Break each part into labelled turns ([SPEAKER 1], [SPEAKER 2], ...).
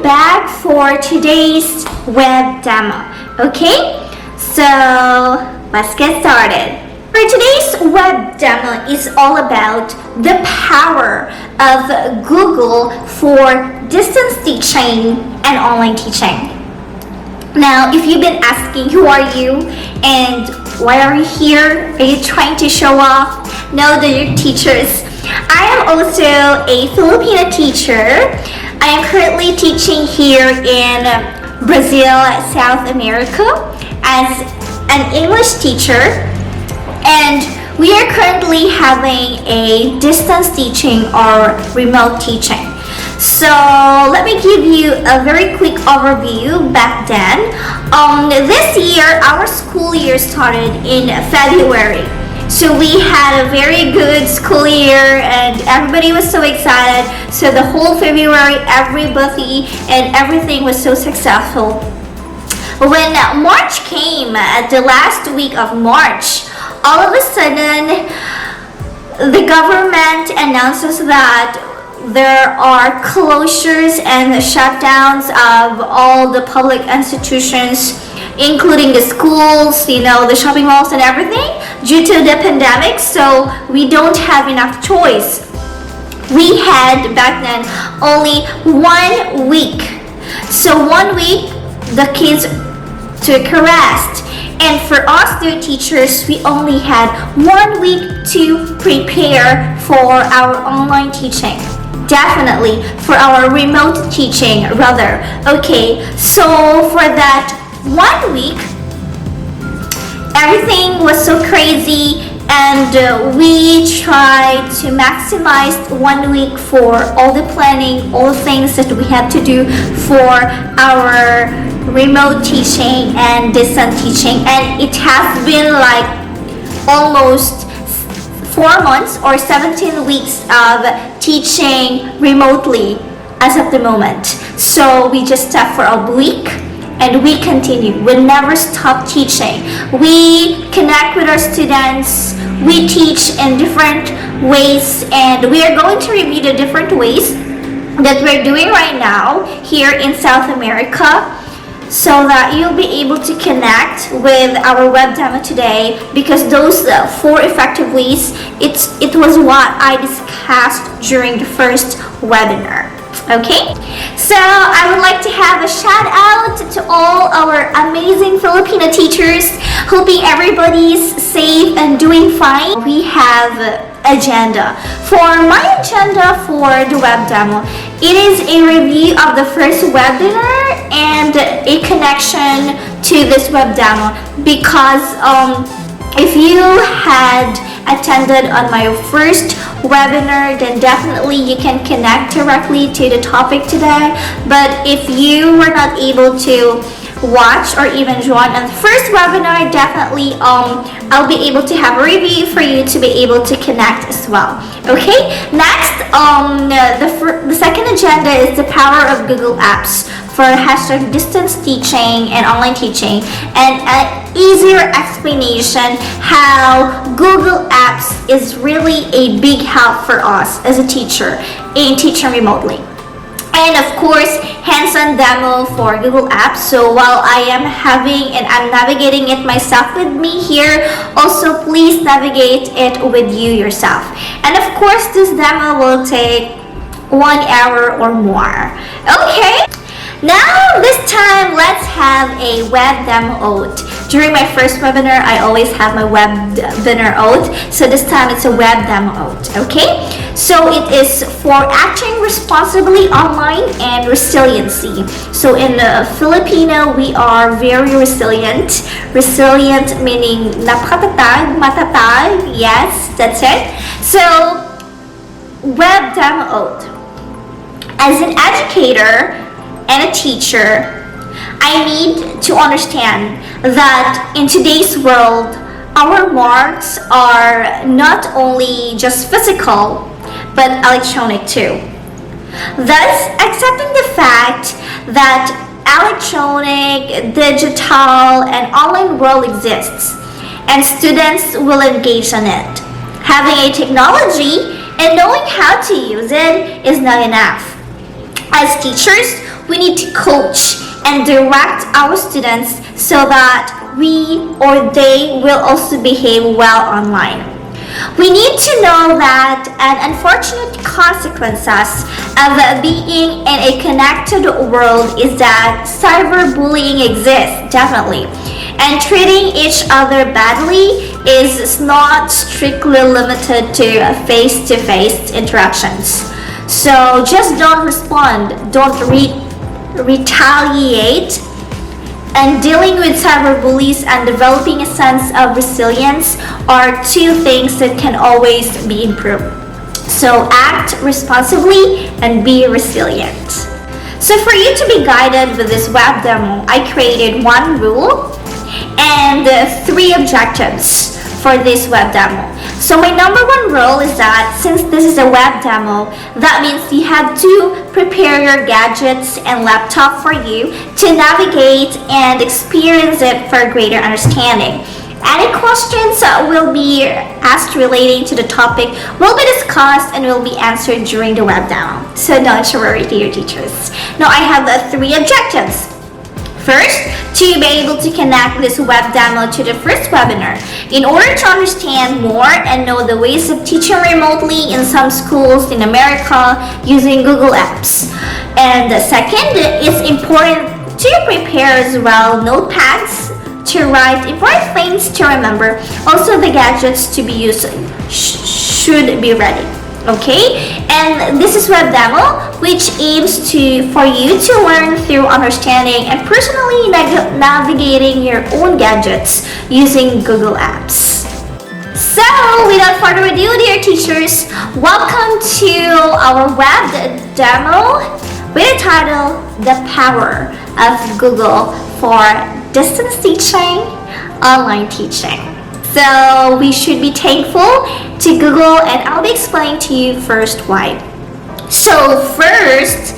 [SPEAKER 1] back for today's web demo. Okay, so let's get started. For today's web demo is all about the power of Google for distance teaching and online teaching. Now, if you've been asking who are you and why are you here? Are you trying to show off? No, they're teachers. I am also a Filipino teacher. I am currently teaching here in Brazil, South America as an English teacher. And we are currently having a distance teaching or remote teaching. So let me give you a very quick overview back then. This year, our school year started in February. So we had a very good school year and everybody was so excited. So the whole February, everybody and everything was so successful. When March came, at the last week of March, all of a sudden, the government announces that there are closures and shutdowns of all the public institutions, including the schools, the shopping malls and everything due to the pandemic. So we don't have enough choice. We had back then only 1 week. So 1 week, the kids took a rest. And for us, dear teachers, we only had 1 week to prepare for our online teaching. Definitely for our remote teaching, rather. Okay, so for that 1 week, everything was so crazy and we tried to maximize 1 week for all the planning, all the things that we had to do for our remote teaching and distance teaching, and it has been like almost 4 months or 17 weeks of teaching remotely as of the moment. So we just stopped for a week and we continue. We never stop teaching. We connect with our students. We teach in different ways, and we are going to review the different ways that we're doing right now here in South America, so that you'll be able to connect with our web demo today, because those 4 effective ways, it was what I discussed during the first webinar. Okay, so I would like to have a shout out to all our amazing Filipino teachers. Hoping everybody's safe and doing fine. We have agenda. For my agenda for the web demo, it is a review of the first webinar and a connection to this web demo, because if you had attended on my first webinar, then definitely you can connect directly to the topic today. But if you were not able to watch or even join on the first webinar, definitely I'll be able to have a review for you to be able to connect as well. Okay, next, the second agenda is the power of Google Apps for hashtag distance teaching and online teaching, and an easier explanation how Google Apps is really a big help for us as a teacher in teaching remotely. And of course, hands-on demo for Google Apps. So while I am having and I'm navigating it myself with me here, also please navigate it with you yourself. And of course, this demo will take 1 hour or more. Okay. Now, this time, let's have a web demo oath. During my first webinar, I always have my webinar oath. So this time, it's a web demo oath, okay? So it is for acting responsibly online and resiliency. So in Filipino, we are very resilient. Resilient meaning napakatatag, matatag. Yes, that's it. So, web demo oath. As an educator and a teacher, I need to understand that in today's world, our marks are not only just physical, but electronic too. Thus, accepting the fact that electronic, digital, and online world exists, and students will engage in it. Having a technology and knowing how to use it is not enough. As teachers, we need to coach and direct our students so that we or they will also behave well online. We need to know that an unfortunate consequences of being in a connected world is that cyberbullying exists, definitely. And treating each other badly is not strictly limited to face-to-face interactions. So just don't respond, don't retaliate. And dealing with cyberbullies and developing a sense of resilience are two things that can always be improved. So act responsibly and be resilient. So for you to be guided with this web demo, I created one rule and 3 objectives for this web demo. So my number 1 rule is that since this is a web demo, that means you have to prepare your gadgets and laptop for you to navigate and experience it for greater understanding. Any questions will be asked relating to the topic will be discussed and will be answered during the web demo. So don't you worry, dear teachers. Now I have 3 objectives. First, to be able to connect this web demo to the first webinar in order to understand more and know the ways of teaching remotely in some schools in America using Google Apps. And the second, it's important to prepare as well notepads to write important things to remember. Also, the gadgets to be used should be ready. Okay, and this is web demo, which aims for you to learn through understanding and personally navigating your own gadgets using Google Apps. So without further ado, dear teachers, welcome to our web demo with the title "The Power of Google for Distance Teaching, Online Teaching." So we should be thankful to Google, and I'll be explaining to you first why. So first,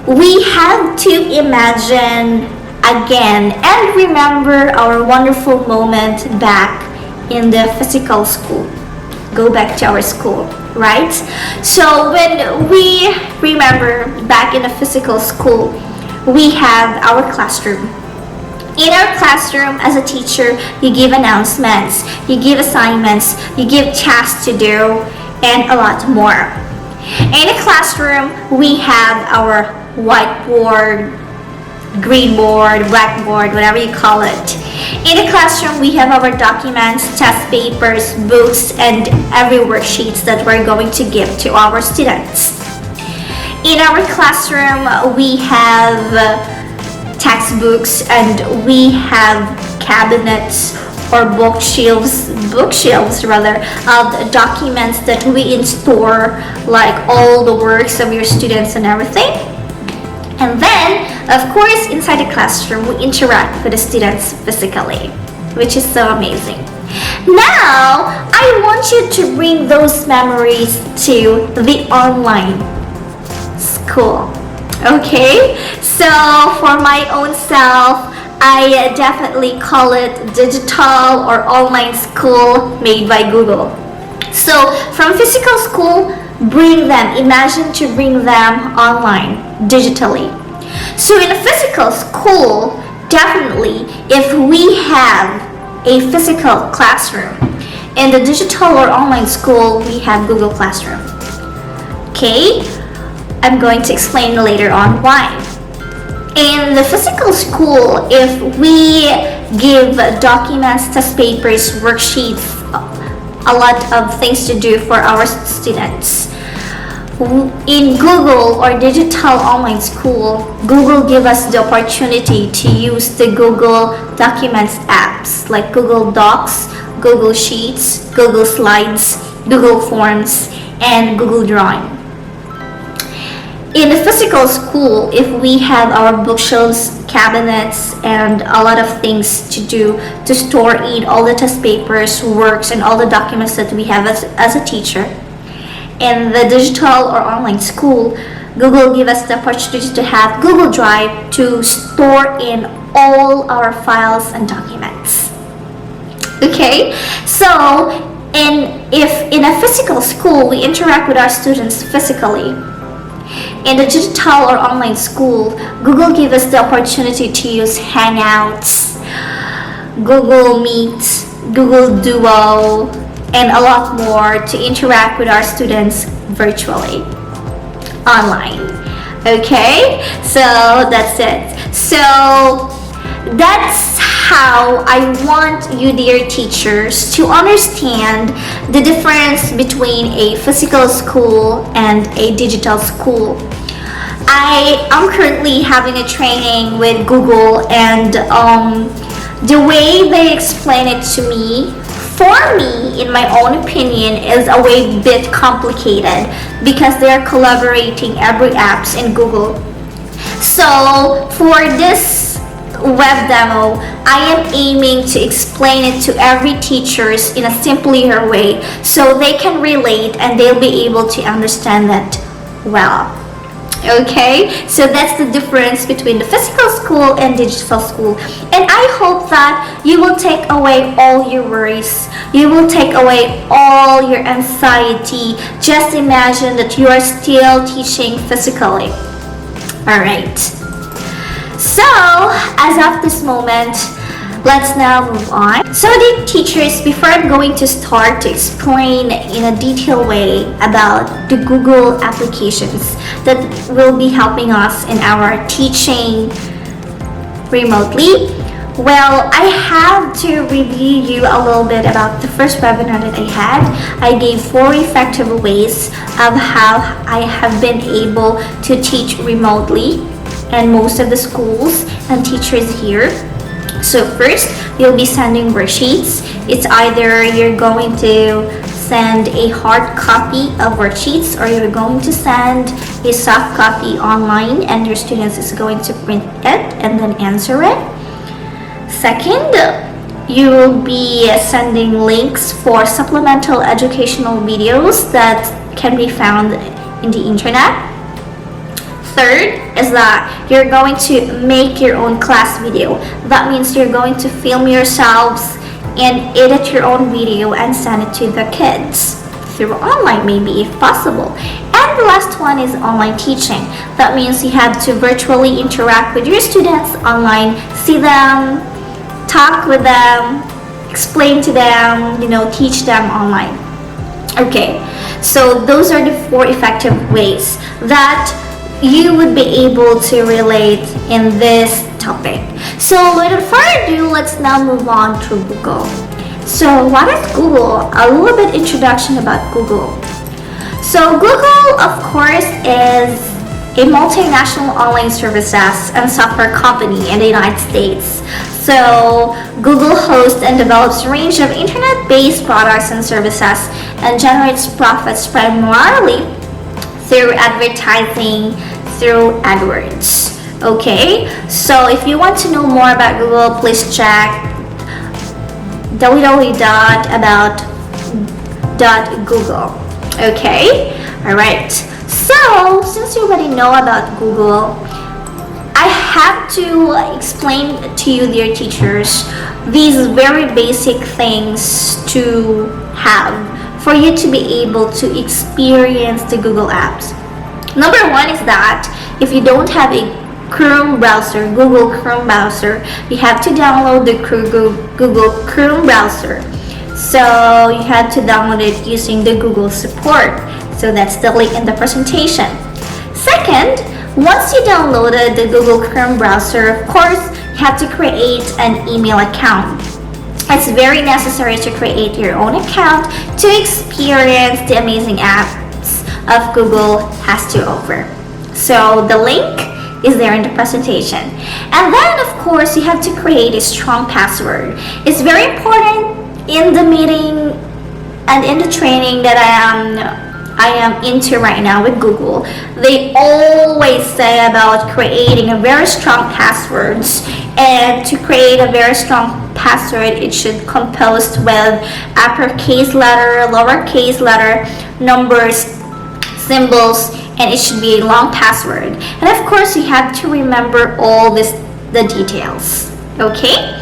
[SPEAKER 1] we have to imagine again and remember our wonderful moment back in the physical school. Go back to our school, right? So when we remember back in the physical school, we have our classroom. In our classroom, as a teacher, you give announcements, you give assignments, you give tasks to do, and a lot more. In a classroom, we have our whiteboard, green board, blackboard, whatever you call it. In a classroom, we have our documents, test papers, books, and every worksheets that we're going to give to our students. In our classroom, we have textbooks and we have cabinets or bookshelves rather of documents that we store, like all the works of your students and everything. And then of course inside the classroom we interact with the students physically, which is so amazing. Now I want you to bring those memories to the online school. Okay, so for my own self, I definitely call it digital or online school made by Google. So from physical school, imagine to bring them online, digitally. So in a physical school, definitely if we have a physical classroom, in the digital or online school, we have Google Classroom. Okay? I'm going to explain later on why. In the physical school, if we give documents, test papers, worksheets, a lot of things to do for our students. In Google or digital online school, Google give us the opportunity to use the Google Documents apps like Google Docs, Google Sheets, Google Slides, Google Forms, and Google Drawing. In the physical school, if we have our bookshelves, cabinets, and a lot of things to do to store in all the test papers, works, and all the documents that we have as a teacher. In the digital or online school, Google give us the opportunity to have Google Drive to store in all our files and documents. Okay, so if in a physical school we interact with our students physically, In the digital or online school, Google gave us the opportunity to use Hangouts, Google Meet, Google Duo, and a lot more to interact with our students virtually, online. Okay, so that's it. So that's how I want you, dear teachers, to understand the difference between a physical school and a digital school. I am currently having a training with Google, and the way they explain it to me, for me, in my own opinion, is a way bit complicated because they're collaborating every apps in Google. So for this web demo, I am aiming to explain it to every teachers in a simpler way so they can relate and they'll be able to understand that well. Okay, so that's the difference between the physical school and digital school, and I hope that you will take away all your worries, you will take away all your anxiety. Just imagine that you are still teaching physically. All right, so as of this moment, let's now move on. So dear teachers, before I'm going to start to explain in a detailed way about the Google applications that will be helping us in our teaching remotely, well, I have to review you a little bit about the first webinar that I had. I gave 4 effective ways of how I have been able to teach remotely and most of the schools and teachers here. So first, you'll be sending worksheets. It's either you're going to send a hard copy of worksheets or you're going to send a soft copy online and your students is going to print it and then answer it. Second, you will be sending links for supplemental educational videos that can be found in the internet. Third is that you're going to make your own class video. That means you're going to film yourselves and edit your own video and send it to the kids through online, maybe if possible. And the last one is online teaching. That means you have to virtually interact with your students online, see them, talk with them, explain to them, teach them online. Okay, so those are the 4 effective ways that you would be able to relate in this topic. So without further ado, let's now move on to Google. So what is Google? A little bit introduction about Google. So Google, of course, is a multinational online services and software company in the United States. So Google hosts and develops a range of internet-based products and services and generates profits primarily through advertising, through AdWords. Okay, so if you want to know more about Google, please check www.about.google. Okay, all right. So since you already know about Google, I have to explain to you, dear teachers, these very basic things to have for you to be able to experience the Google apps. Number 1 is that if you don't have a Chrome browser, Google Chrome browser, you have to download the Google Chrome browser. So you have to download it using the Google support. So that's the link in the presentation. Second, once you downloaded the Google Chrome browser, of course, you have to create an email account. It's very necessary to create your own account to experience the amazing apps of Google has to offer. So the link is there in the presentation. And then, of course, you have to create a strong password. It's very important in the meeting and in the training that I am into right now with Google. They always say about creating a very strong passwords, and to create a very strong password, it should composed with uppercase letter, lowercase letter, numbers, symbols, and it should be a long password. And of course, you have to remember all the details. Okay?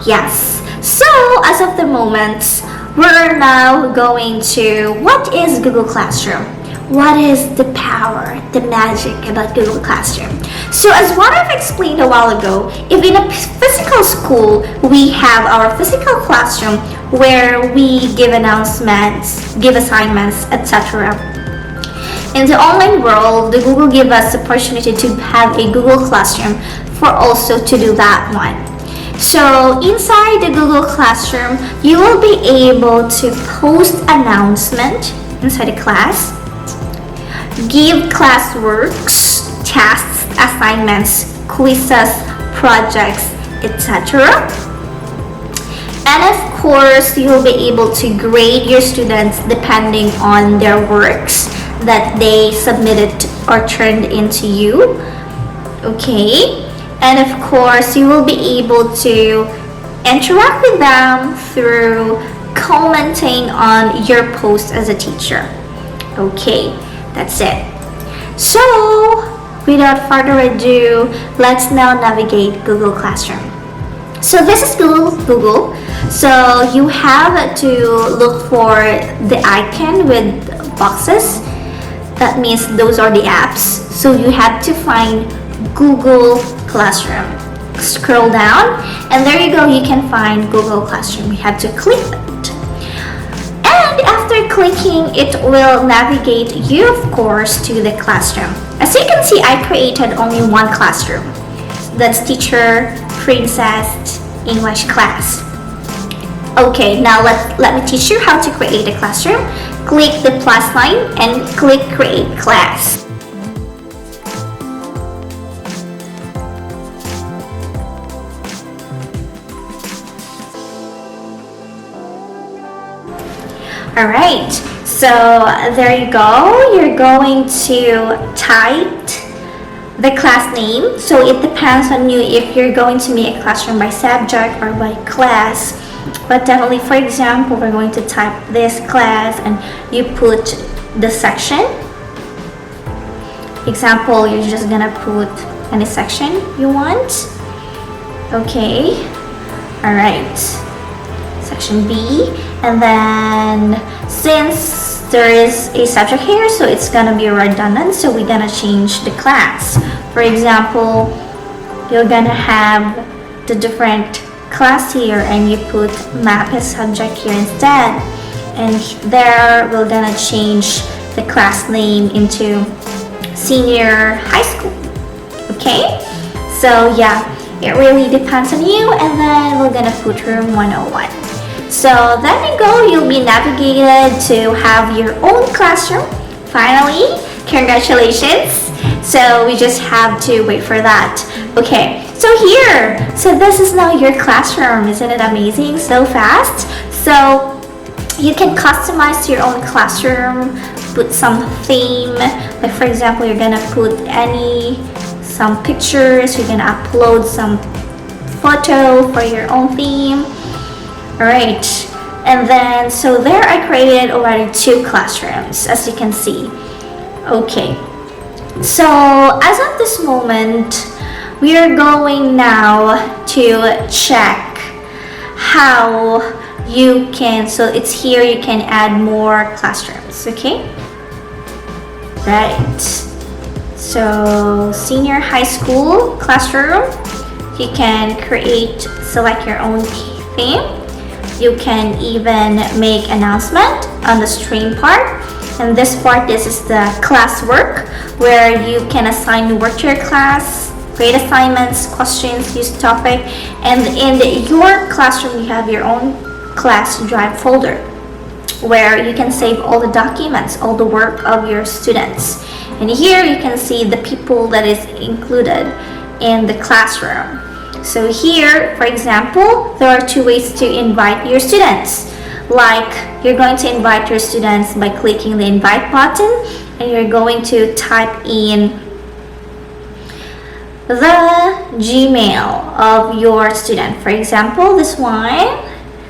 [SPEAKER 1] Yes. So as of the moment, we're now going to what is Google Classroom? what is the power, the magic about Google Classroom? So as what I've explained a while ago, if in a physical school, we have our physical classroom where we give announcements, give assignments, etc. In the online world, the Google give us the opportunity to have a Google Classroom for also to do that one. So inside the Google Classroom, you will be able to post announcement inside the class, give classworks, tasks, assignments, quizzes, projects, etc. And of course, you will be able to grade your students depending on their works that they submitted or turned into you. Okay, and of course, you will be able to interact with them through commenting on your post as a teacher. Okay, that's it. So without further ado, let's now navigate Google Classroom. So this is Google. So you have to look for the icon with boxes. That means those are the apps. So you have to find Google Classroom. Scroll down and there you go, you can find Google Classroom. You have to click that. And after clicking, it will navigate you, of course, to the classroom. As you can see, I created only one classroom. That's Teacher Princess English class. Okay, now let me teach you how to create a classroom. Click the plus sign and click Create Class. Alright, so there you go. You're going to type the class name. So it depends on you if you're going to make a classroom by subject or by class. But definitely, for example, we're going to type this class and you put the section. Example, you're just gonna put any section you want. Okay, alright. Section B, and then since there is a subject here, so it's gonna be redundant, so we're gonna change the class. For example, you're gonna have the different class here and you put map as subject here instead, and there we're gonna change the class name into senior high school. Okay, so yeah, it really depends on you. And then we're gonna put room 101. So then you go, you'll be navigated to have your own classroom. Finally, congratulations. So we just have to wait for that. Okay, so here, so this is now your classroom. Isn't it amazing? So fast. So you can customize your own classroom, put some theme. Like for example, you're gonna put some pictures, you're gonna upload some photo for your own theme. Alright, and then so there I created already 2 classrooms, as you can see. Okay, so as of this moment, we are going now to check how you can, so it's here you can add more classrooms. Okay, right, so senior high school classroom, you can select your own theme. You can even make announcement on the stream part. And this part, this is the classwork, where you can assign work to your class, create assignments, questions, use topic. And in your classroom, you have your own class drive folder, where you can save all the documents, all the work of your students. And here you can see the people that is included in the classroom. So here, for example, there are 2 ways to invite your students. Like, you're going to invite your students by clicking the invite button, and you're going to type in the Gmail of your student. For example, this one.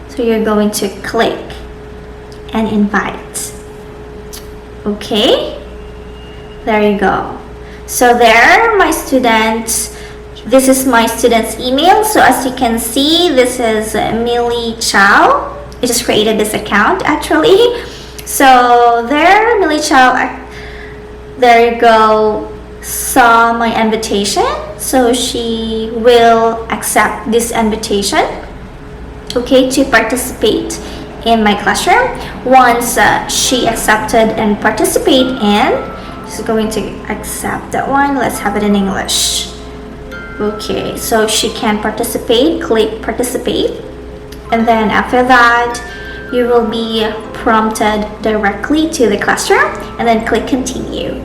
[SPEAKER 1] So you're going to click and invite. Okay, there you go. So there, my students. This is my student's email. So as you can see, this is Millie Chow. I just created this account actually. So there, Millie Chow There you go, saw my invitation, so she will accept this invitation, okay, to participate in my classroom. Once she accepted and participate in, she's going to accept that one. Let's have it in English. Okay, so she can participate, click participate, and then after that you will be prompted directly to the classroom and then click continue.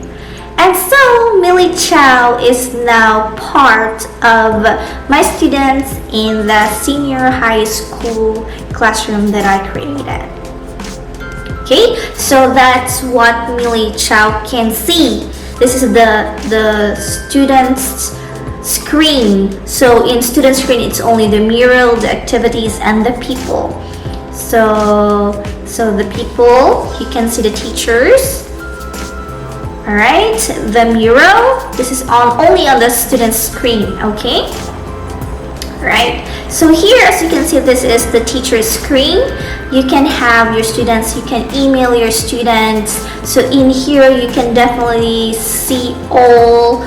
[SPEAKER 1] And so Millie Chow is now part of my students in the senior high school classroom that I created. Okay, so that's what Millie Chow can see. This is the students' screen. So in student screen, it's only the mural, the activities, and the people. So the people, you can see the teachers. All right, the mural, this is only on the student screen, okay? Right, so here, as you can see, this is the teacher's screen. You can have your students, you can email your students. So in here, you can definitely see all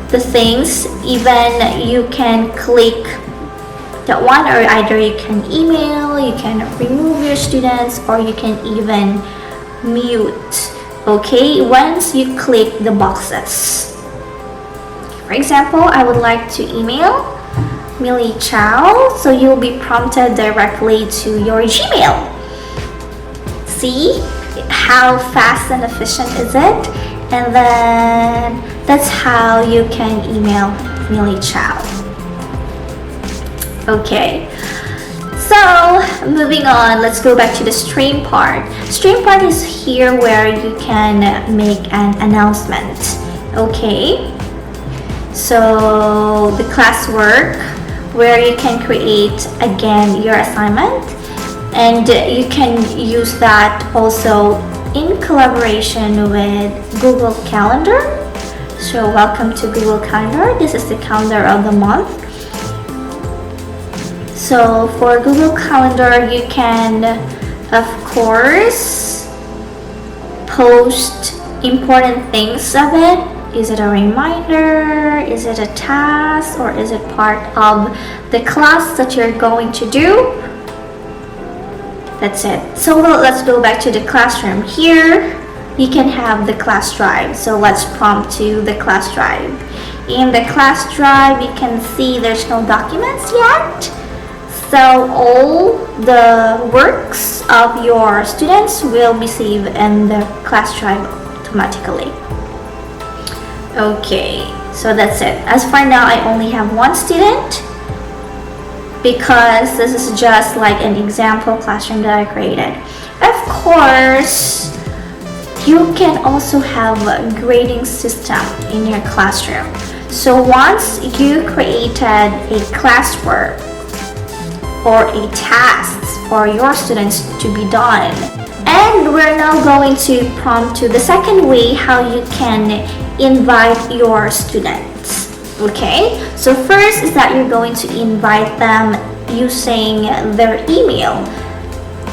[SPEAKER 1] the things. Even you can click that one, or either you can email, you can remove your students, or you can even mute. Okay, once you click the boxes. For example, I would like to email Millie Chow, so you'll be prompted directly to your Gmail. See how fast and efficient is it? And then that's how you can email Millie Chow. Okay. So moving on, let's go back to the stream part. Stream part is here where you can make an announcement. Okay, so the classwork where you can create again your assignment, and you can use that also in collaboration with Google Calendar. So welcome to Google Calendar. This is the calendar of the month. So for Google Calendar, you can, of course, post important things of it. Is it a reminder? Is it a task? Or is it part of the class that you're going to do? That's it. So let's go back to the classroom. Here, you can have the class drive. So let's prompt to the class drive. In the class drive, you can see there's no documents yet. So all the works of your students will be saved in the class drive automatically. Okay, so that's it. As for now, I only have one student because this is just like an example classroom that I created. Of course, you can also have a grading system in your classroom. So once you created a classwork or a task for your students to be done, and we're now going to prompt to the second way how you can invite your students. Okay, so first is that you're going to invite them using their email.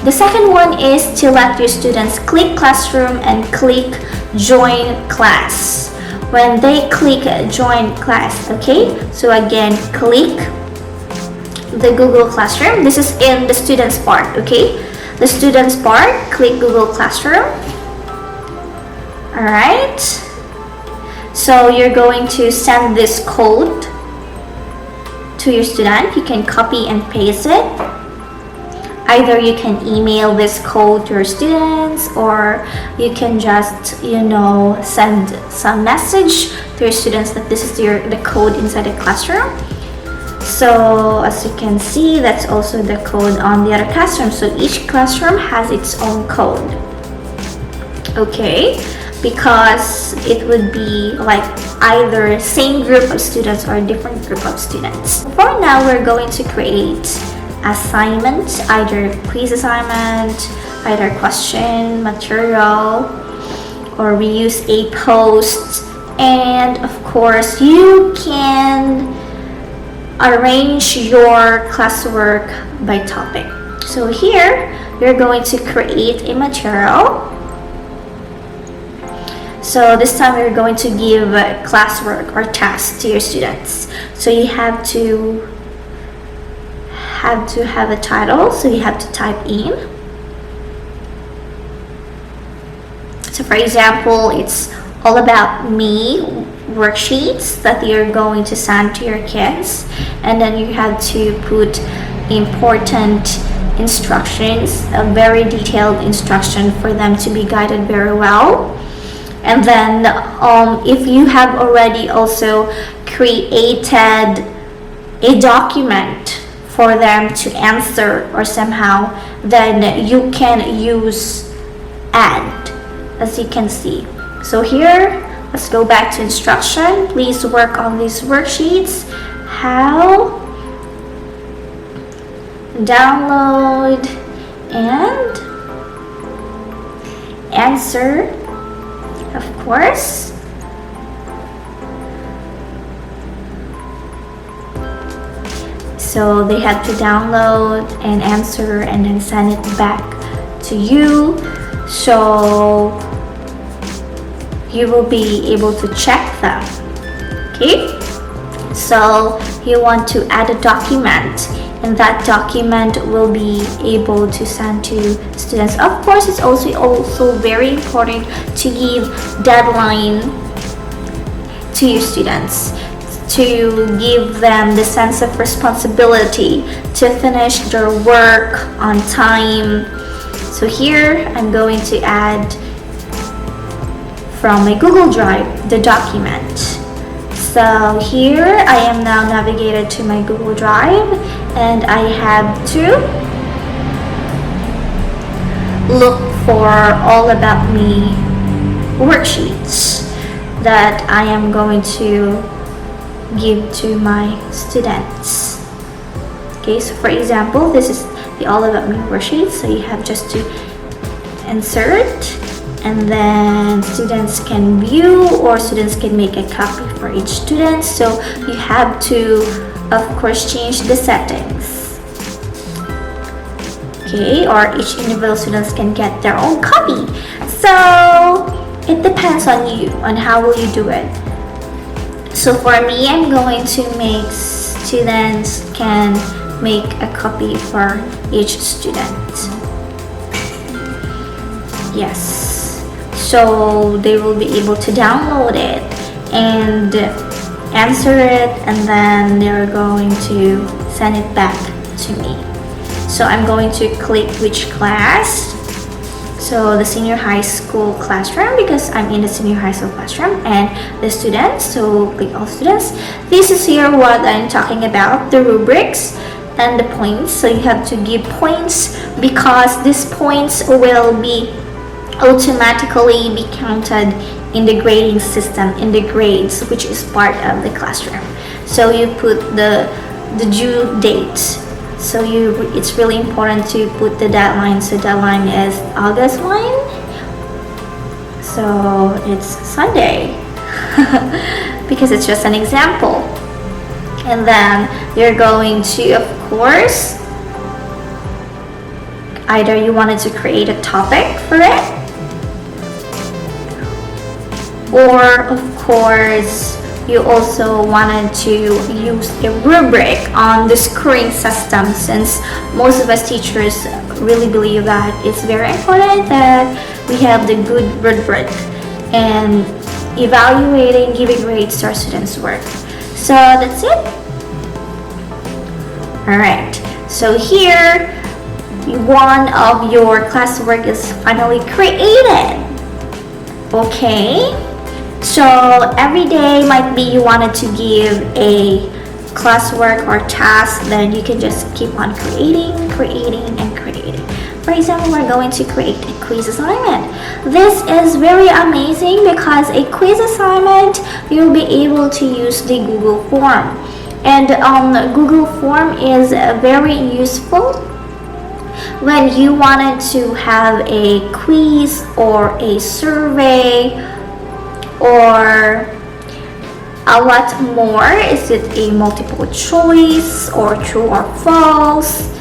[SPEAKER 1] The second one is to let your students click classroom and click join class. When they click join class, okay, so again click the Google Classroom. This is in the students part, okay? The students part, click Google Classroom. Alright. So you're going to send this code to your student. You can copy and paste it. Either you can email this code to your students, or you can just, send some message to your students that this is the code inside the classroom. So as you can see, that's also the code on the other classroom. So each classroom has its own code. Okay, because it would be like either same group of students or different group of students. For now, we're going to create assignment, either quiz assignment, either question, material, or we use a post. And of course, you can arrange your classwork by topic. So here, you're going to create a material. So this time we're going to give classwork or tasks to your students. So you have to have a title, so you have to type in. So for example, it's all about me worksheets that you're going to send to your kids, and then you have to put important instructions, a very detailed instruction for them to be guided very well. And then if you have already also created a document for them to answer or somehow, then you can use add, as you can see. So here, let's go back to instruction. Please work on these worksheets. How? Download and answer, of course. So they have to download and answer and then send it back to you. So you will be able to check them. Okay? So you want to add a document, and that document will be able to send to students. Of course, it's also very important to give deadline to your students, to give them the sense of responsibility to finish their work on time. So here I'm going to add from my Google Drive the document. So here I am now navigated to my Google Drive, and I have to look for all about me worksheets that I am going to give to my students. Okay, so for example, this is the all about me worksheet. So you have just to insert, and then students can view or students can make a copy for each student. So you have to, of course, change the settings. Okay, or each individual students can get their own copy. So it depends on you, on how will you do it. So for me, I'm going to make students can make a copy for each student. Yes. So they will be able to download it and answer it, and then they're going to send it back to me. So I'm going to click which class. So the senior high school classroom, because I'm in the senior high school classroom, and the students. So click all students. This is here what I'm talking about, the rubrics and the points. So you have to give points because these points will be automatically be counted in the grading system, in the grades, which is part of the classroom. So you put the due date. So it's really important to put the deadline. So deadline is August 1. So it's Sunday because it's just an example. And then you're going to, of course, either you wanted to create a topic for it, or of course you also wanted to use a rubric on the scoring system, since most of us teachers really believe that it's very important that we have the good rubric and evaluating, giving grades to our students' work. So that's it. Alright, so here one of your classwork is finally created. Okay, so every day might be you wanted to give a classwork or task, then you can just keep on creating. For example, we're going to create a quiz assignment. This is very amazing because a quiz assignment, you'll be able to use the Google form. And Google form is very useful when you wanted to have a quiz or a survey or a lot more. Is it a multiple choice or true or false?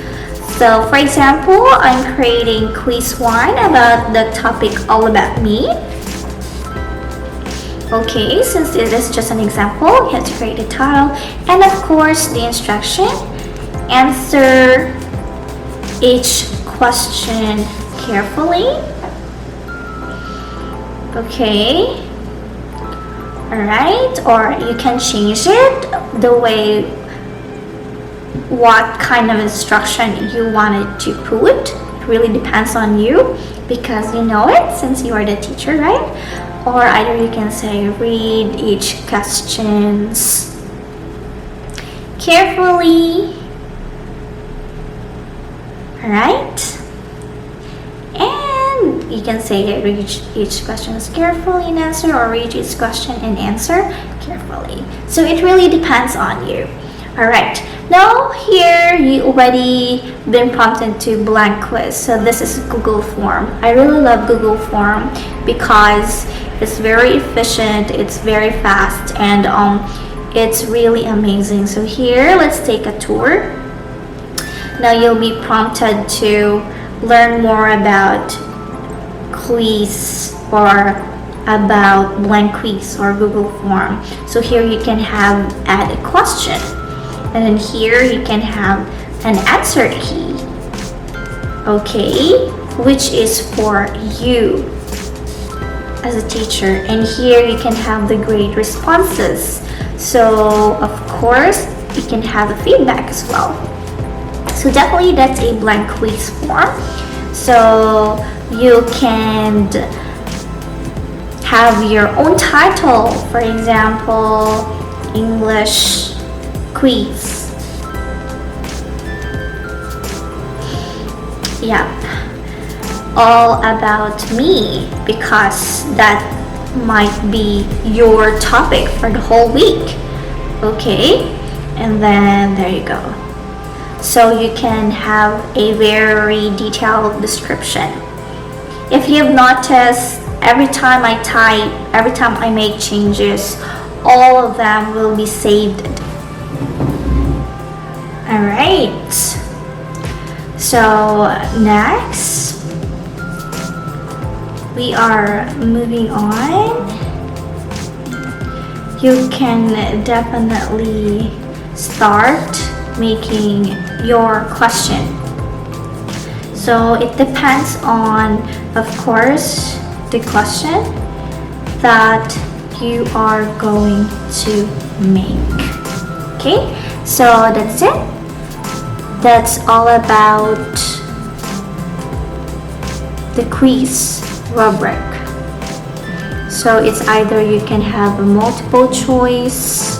[SPEAKER 1] So for example, I'm creating quiz 1 about the topic all about me. Okay, since it is just an example, you have to create a title, and of course the instruction. Answer each question carefully. Okay. Alright, or you can change it the way what kind of instruction you wanted to put. It really depends on you because you know it since you are the teacher, right? Or either you can say read each questions carefully. Alright? And you can say read each question carefully and answer, or read each question and answer carefully. So it really depends on you. Alright, now here you already been prompted to blank quiz. So this is Google Form. I really love Google Form because it's very efficient, it's very fast, and it's really amazing. So here, let's take a tour. Now you'll be prompted to learn more about quiz or about blank quiz or Google Form. So here you can have add a question, and then here you can have an answer key, okay, which is for you as a teacher. And here you can have the grade responses. So of course you can have a feedback as well. So definitely that's a blank quiz form. So you can have your own title, for example, English quiz. Yep, all about me, because that might be your topic for the whole week. Okay, and then there you go. So you can have a very detailed description. If you have noticed, every time I type, every time I make changes, all of them will be saved. Alright, so next we are moving on. You can definitely start making your question. So it depends on, of course, the question that you are going to make. Okay, so that's it. That's all about the quiz rubric. So it's either you can have a multiple choice,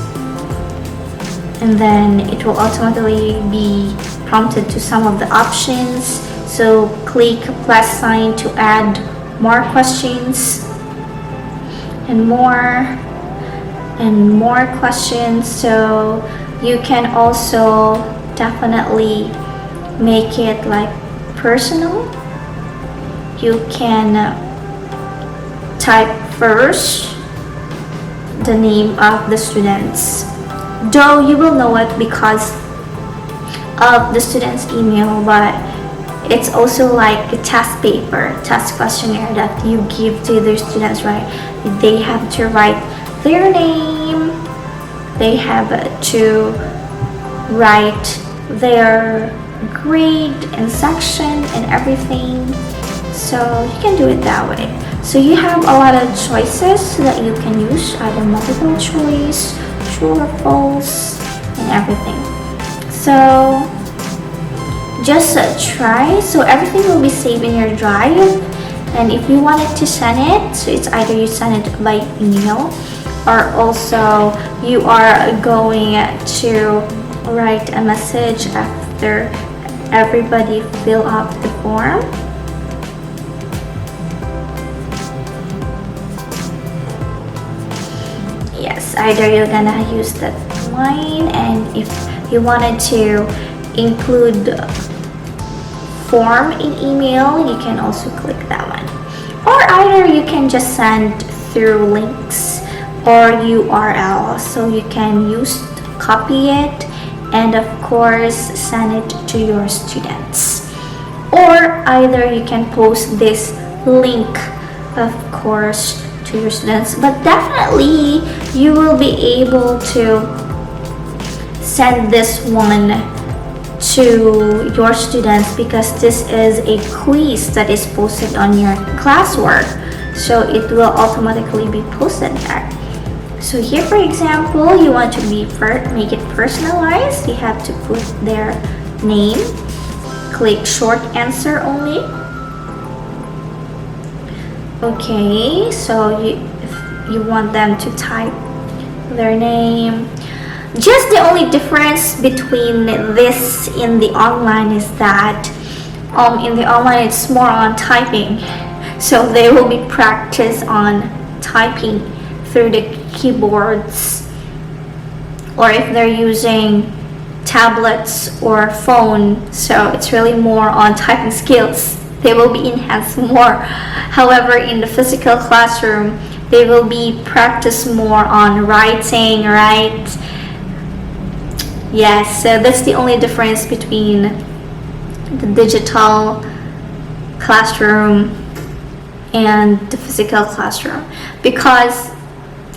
[SPEAKER 1] and then it will automatically be prompted to some of the options. So click plus sign to add more questions and more questions. So you can also definitely make it like personal. You can type first the name of the students, though you will know it because of the student's email, but it's also like a test paper, test questionnaire that you give to the students, right? They have to write their name, they have to write their grade and section and everything. So you can do it that way. So you have a lot of choices that you can use, either multiple choice, true or false, and everything. So just try. So everything will be saved in your drive, and if you wanted to send it, so it's either you send it by email, or also you are going to write a message after everybody fill out the form. Yes, either you're gonna use that line, and if you wanted to include form in email, you can also click that one. Or either you can just send through links or URL, so you can copy it and of course send it to your students. Or either you can post this link, of course, to your students, but definitely you will be able to send this one to your students because this is a quiz that is posted on your classwork, so it will automatically be posted there. So here, for example, you want to make it personalized. You have to put their name, click short answer only. Okay, so if you want them to type their name. Just the only difference between this in the online is that in the online it's more on typing, so they will be practice on typing through the keyboards, or if they're using tablets or phone, so it's really more on typing skills. They will be enhanced more. However, in the physical classroom, they will be practice more on writing, right? Yes, so that's the only difference between the digital classroom and the physical classroom. Because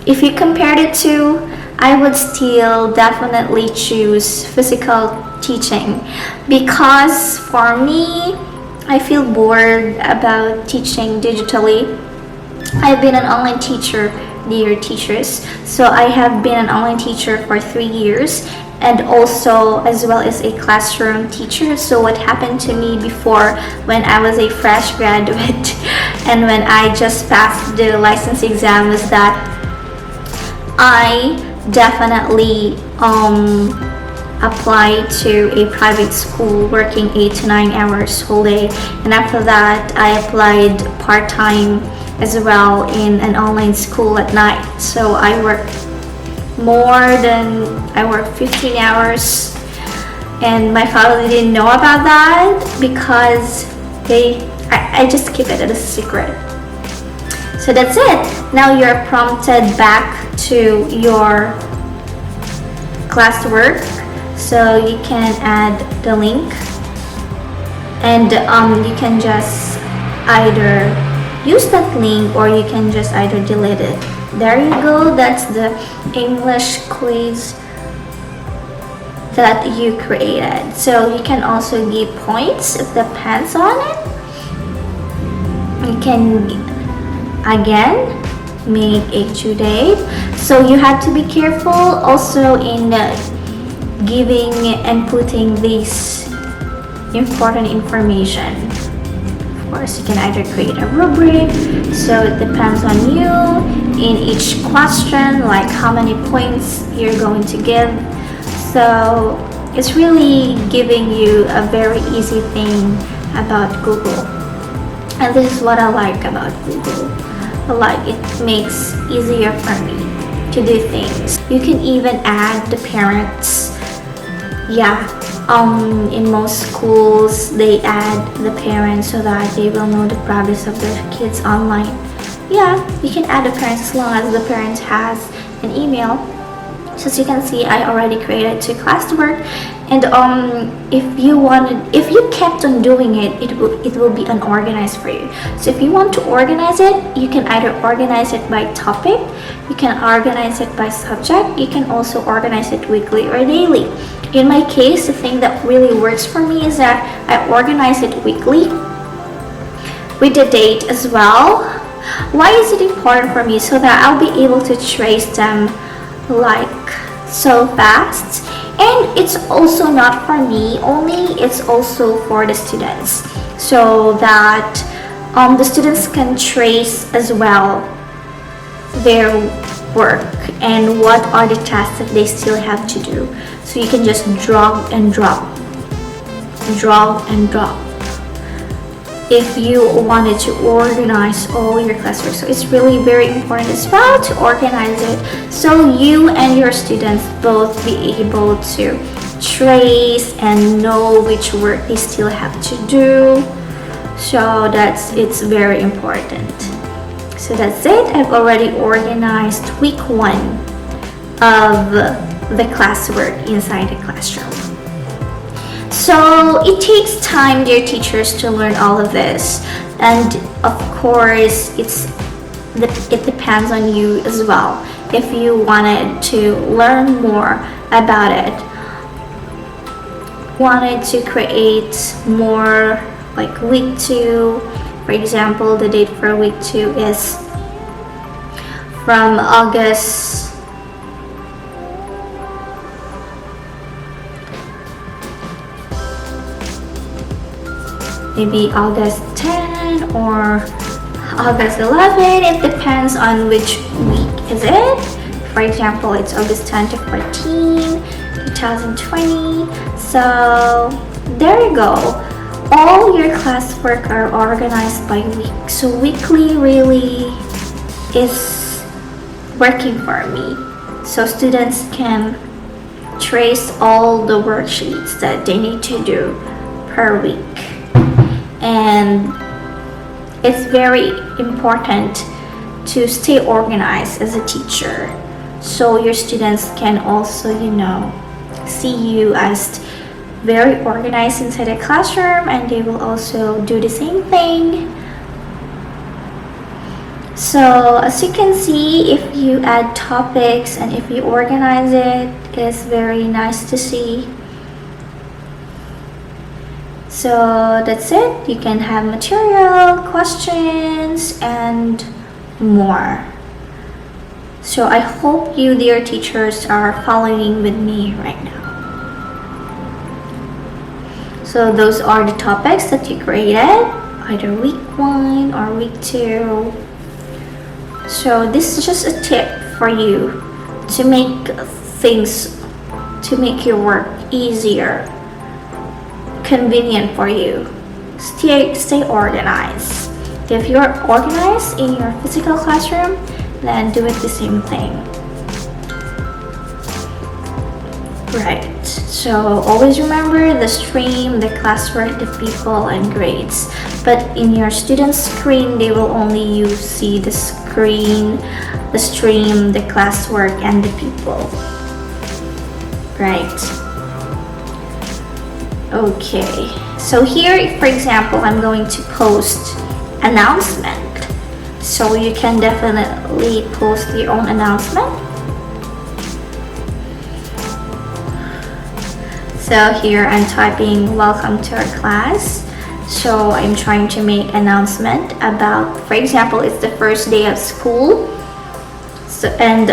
[SPEAKER 1] if you compared it to, I would still definitely choose physical teaching, because for me, I feel bored about teaching digitally. I've been an online teacher, dear teachers, so I have been an online teacher for 3 years, and also as well as a classroom teacher. So what happened to me before, when I was a fresh graduate and when I just passed the license exam, was that I definitely applied to a private school working 8 to 9 hours whole day, and after that I applied part-time as well in an online school at night. So I worked 15 hours, and my family didn't know about that because I just keep it as a secret. So that's it. Now you're prompted back to your classwork, so you can add the link, and you can just either use that link or you can just either delete it. There you go, that's the English quiz that you created. So you can also give points, it depends on it. You can again make a due date, so you have to be careful also in giving and putting this important information. Of course, you can either create a rubric, so it depends on you in each question, like how many points you're going to give. So it's really giving you a very easy thing about Google, and this is what I like about Google. Like, it makes easier for me to do things. You can even add the parents. Yeah, in most schools they add the parents so that they will know the progress of their kids online. Yeah, you can add the parents as long as the parent has an email. So as you can see, I already created 2 classwork, and if you kept on doing it, it will be unorganized for you. So if you want to organize it, you can either organize it by topic, you can organize it by subject, you can also organize it weekly or daily. In my case, the thing that really works for me is that I organize it weekly with the date as well. Why is it important for me? So that I'll be able to trace them like so fast. And it's also not for me only, it's also for the students, so that the students can trace as well their work and what are the tasks that they still have to do. So you can just drag and drop if you wanted to organize all your classwork. So it's really very important as well to organize it, so you and your students both be able to trace and know which work they still have to do. So it's very important. So that's it. I've already organized week 1 of the classwork inside the classroom. So it takes time, dear teachers, to learn all of this, and of course it's it depends on you as well. If you wanted to learn more about it, wanted to create more like week 2, for example, the date for week 2 is from August maybe August 10 or August 11. It depends on which week is it. For example, it's August 10 to 14, 2020. So there you go. All your classwork are organized by week. So weekly really is working for me. So students can trace all the worksheets that they need to do per week. And it's very important to stay organized as a teacher, so your students can also, see you as very organized inside the classroom, and they will also do the same thing. So as you can see, if you add topics and if you organize it, it's very nice to see. So that's it. You can have material, questions, and more. So I hope you, dear teachers, are following with me right now. So those are the topics that you created, either week 1 or week 2. So this is just a tip for you to make your work easier, convenient for you. Stay organized. If you're organized in your physical classroom, then do it the same thing. Right. So always remember the stream, the classwork, the people, and grades. But in your student's screen, they will only see the screen, the stream, the classwork, and the people. Right. Okay, so here, for example, I'm going to post announcement. So you can definitely post your own announcement. So here I'm typing welcome to our class. So I'm trying to make announcement about, for example, it's the first day of school. So and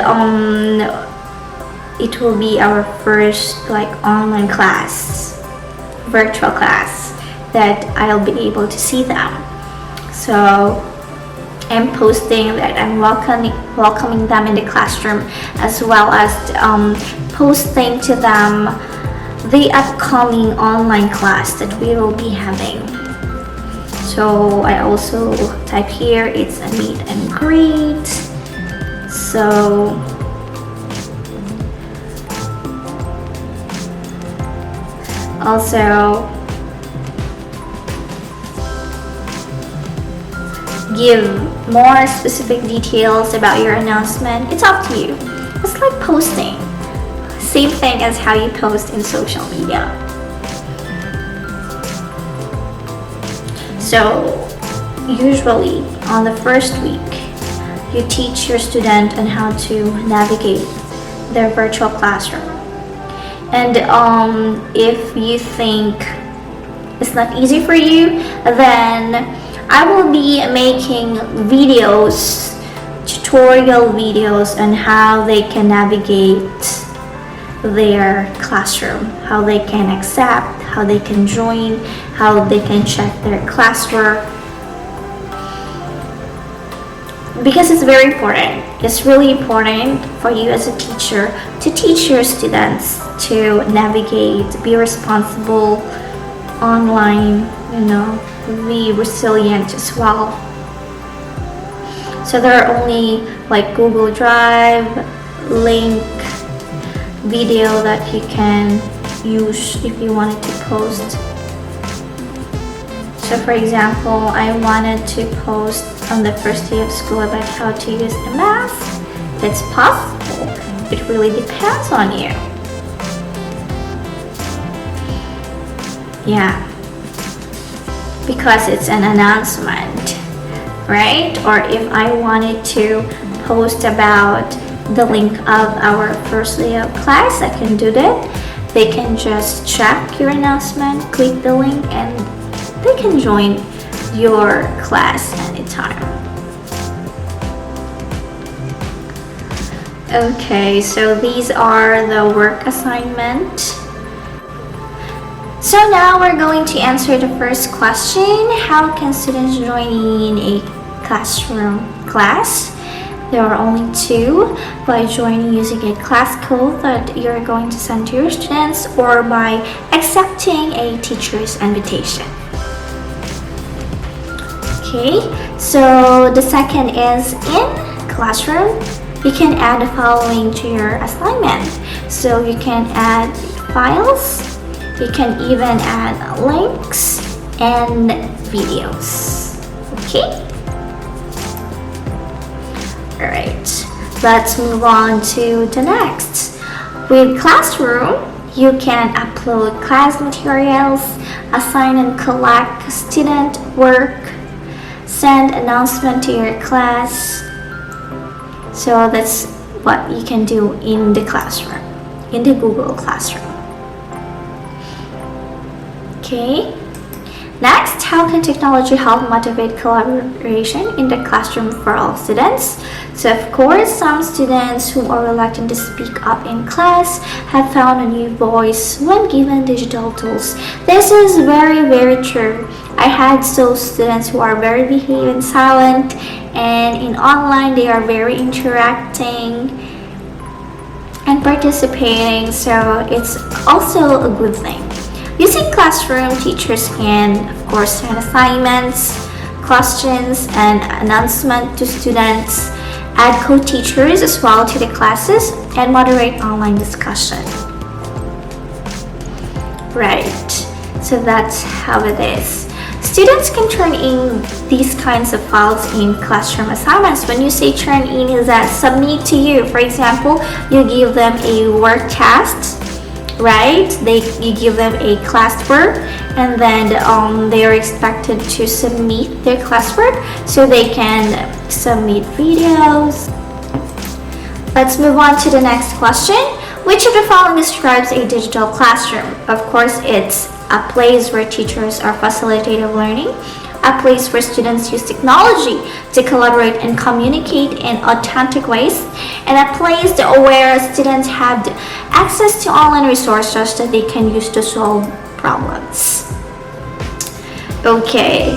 [SPEAKER 1] it will be our first online class, virtual class, that I'll be able to see them. So I'm posting that I'm welcoming them in the classroom, as well as posting to them the upcoming online class that we will be having. So I also type here, it's a meet and greet. So also give more specific details about your announcement. It's up to you. It's like posting. Same thing as how you post in social media. So usually on the first week, you teach your student on how to navigate their virtual classroom. And if you think it's not easy for you, then I will be making videos, tutorial videos on how they can navigate their classroom, how they can accept, how they can join, how they can check their classwork. Because it's very important. It's really important for you as a teacher to teach your students to navigate, be responsible online, be resilient as well. So there are only Google Drive, link, video that you can use if you wanted to post. So for example, I wanted to post on the first day of school about how to use the mask. It's possible. It really depends on you. Yeah. Because it's an announcement. right? Or if I wanted to post about the link of our first day of class, I can do that. They can just check your announcement, click the link, and they can join your class anytime. Okay, so these are the work assignment. So now we're going to answer the first question. How can students join in a classroom class? There are only two: by joining using a class code that you're going to send to your students, or by accepting a teacher's invitation. Okay, so the second is in classroom. You can add the following to your assignment. So you can add files, you can even add links and videos. Okay? Alright, let's move on to the next. With Classroom, you can upload class materials, assign and collect student work, send announcement to your class. So that's what you can do in the classroom, in the Google Classroom. Okay. Next, how can technology help motivate collaboration in the classroom for all students? So of course, some students who are reluctant to speak up in class have found a new voice when given digital tools. This is very, very true. I had those students who are very behaved and silent, and in online they are very interacting and participating, so it's also a good thing. Using Classroom, teachers can, of course, send assignments, questions, and announcements to students, add co-teachers as well to the classes, and moderate online discussion. Right, so that's how it is. Students can turn in these kinds of files in classroom assignments. When you say turn in, is that submit to you. For example, you give them a work task, right? You give them a classwork, and then they are expected to submit their classwork, so they can submit videos. Let's move on to the next question. Which of the following describes a digital classroom? Of course, it's a place where teachers are facilitating learning, a place where students use technology to collaborate and communicate in authentic ways, and a place where students have access to online resources that they can use to solve problems. Okay,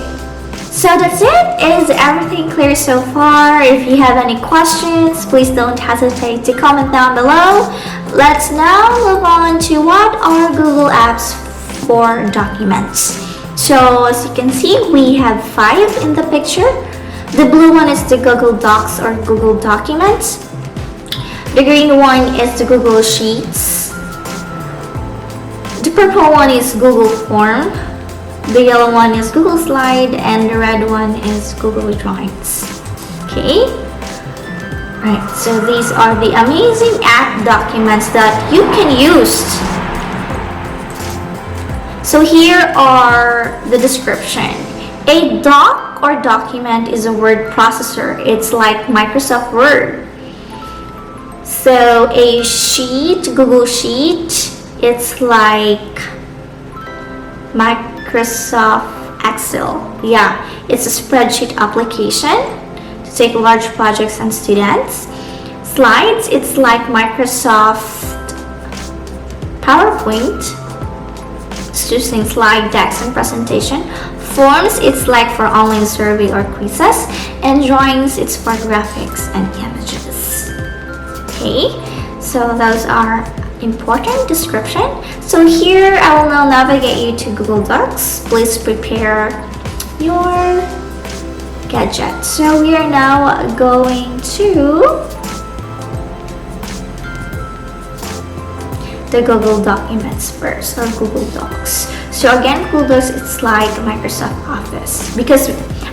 [SPEAKER 1] so that's it. Is everything clear so far? If you have any questions, please don't hesitate to comment down below. Let's now move on to what are Google Apps for documents. So as you can see, we have 5 in the picture. The blue one is the Google Docs or Google Documents. The green one is the Google Sheets. The purple one is Google Form. The yellow one is Google Slide, and the red one is Google Drawings. Okay? Right, so these are the amazing app documents that you can use. So here are the description. A doc or document is a word processor. It's like Microsoft Word. So a sheet, Google Sheet, it's like Microsoft Excel. Yeah, it's a spreadsheet application to take large projects and students. Slides, it's like Microsoft PowerPoint, using slide decks and presentation. Forms, it's like for online survey or quizzes. And drawings, it's for graphics and images. Okay, so those are important description. So here I will now navigate you to Google Docs. Please prepare your gadget. So we are now going to the Google Documents first, or Google Docs. So again, Google Docs, it's like Microsoft Office, because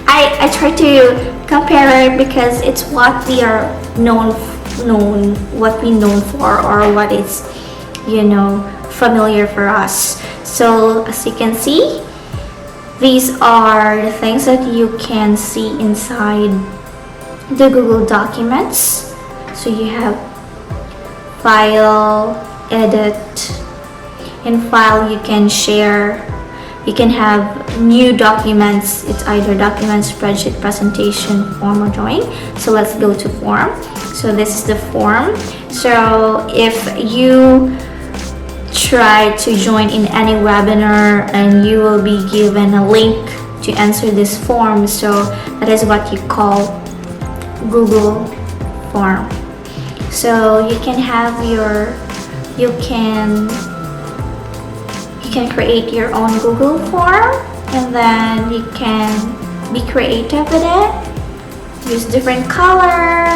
[SPEAKER 1] I try to compare it because it's what we are what we known for, or what is, familiar for us. So as you can see, These are the things that you can see inside the Google Documents. So you have file, edit. In file you can share, you can have new documents. It's either document, spreadsheet, presentation, form, or drawing. So let's go to form. So this is the form. So if you try to join in any webinar, and you will be given a link to answer this form, so that is what you call Google form. So you can have you can create your own Google form, and then you can be creative with it. Use different color,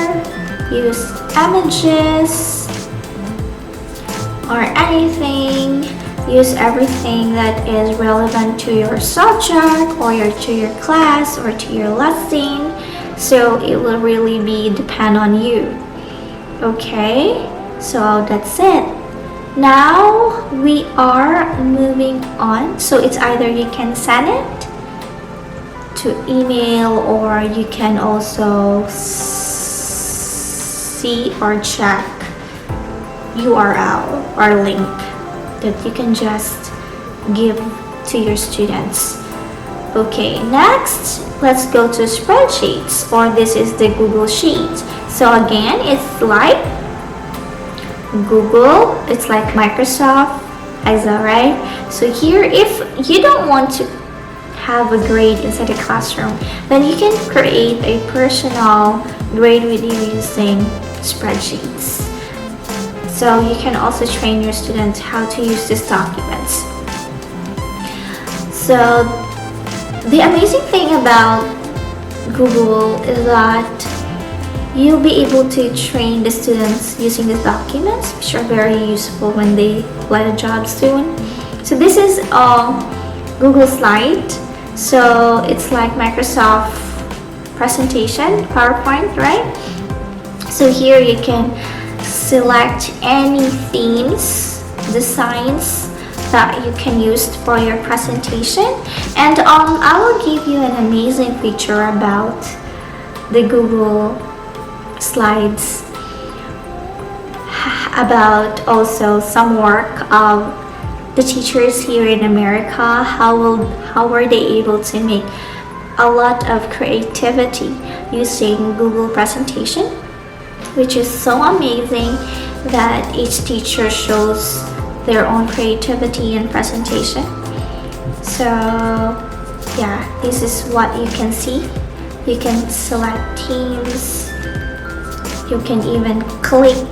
[SPEAKER 1] use images or anything. Use everything that is relevant to your subject or to your class or to your lesson. So it will really be depend on you. Okay, so that's it. Now we are moving on. So it's either you can send it to email, or you can also see or check URL or link that you can just give to your students. Okay, next let's go to spreadsheets, or this is the Google Sheet. So again, it's like Google, it's like Microsoft Excel, right? So here, if you don't want to have a grade inside the classroom, then you can create a personal grade with you using spreadsheets. So you can also train your students how to use these documents. So the amazing thing about Google is that you'll be able to train the students using these documents, which are very useful when they apply a job soon. So this is Google Slide. So it's like Microsoft presentation, PowerPoint, right? So here you can select any themes, designs that you can use for your presentation. And I will give you an amazing feature about the Google Slides, about also some work of the teachers here in America. How were they able to make a lot of creativity using Google presentation, which is so amazing that each teacher shows their own creativity in presentation. So yeah, this is what you can see. You can select themes. You can even click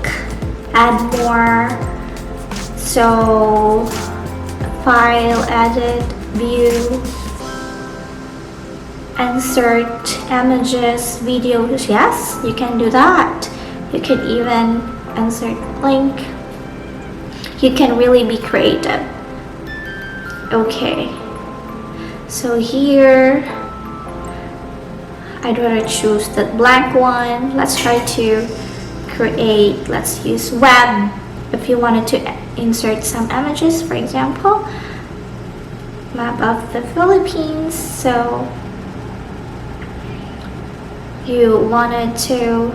[SPEAKER 1] add more. So file, edit, view, insert images, videos. Yes, you can do that. You can even insert link. You can really be creative. Okay, so here I'd rather choose that blank one. Let's try to create, let's use web. If you wanted to insert some images, for example, map of the Philippines. So you wanted to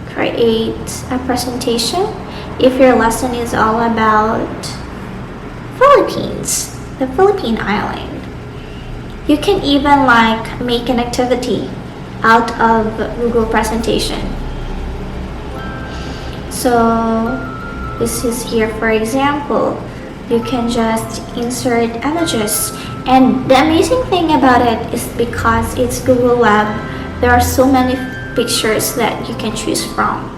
[SPEAKER 1] create a presentation. If your lesson is all about Philippines, the Philippine island, you can even like make an activity out of Google presentation. So this is here, for example, you can just insert images. And the amazing thing about it is because it's Google Web, there are so many pictures that you can choose from.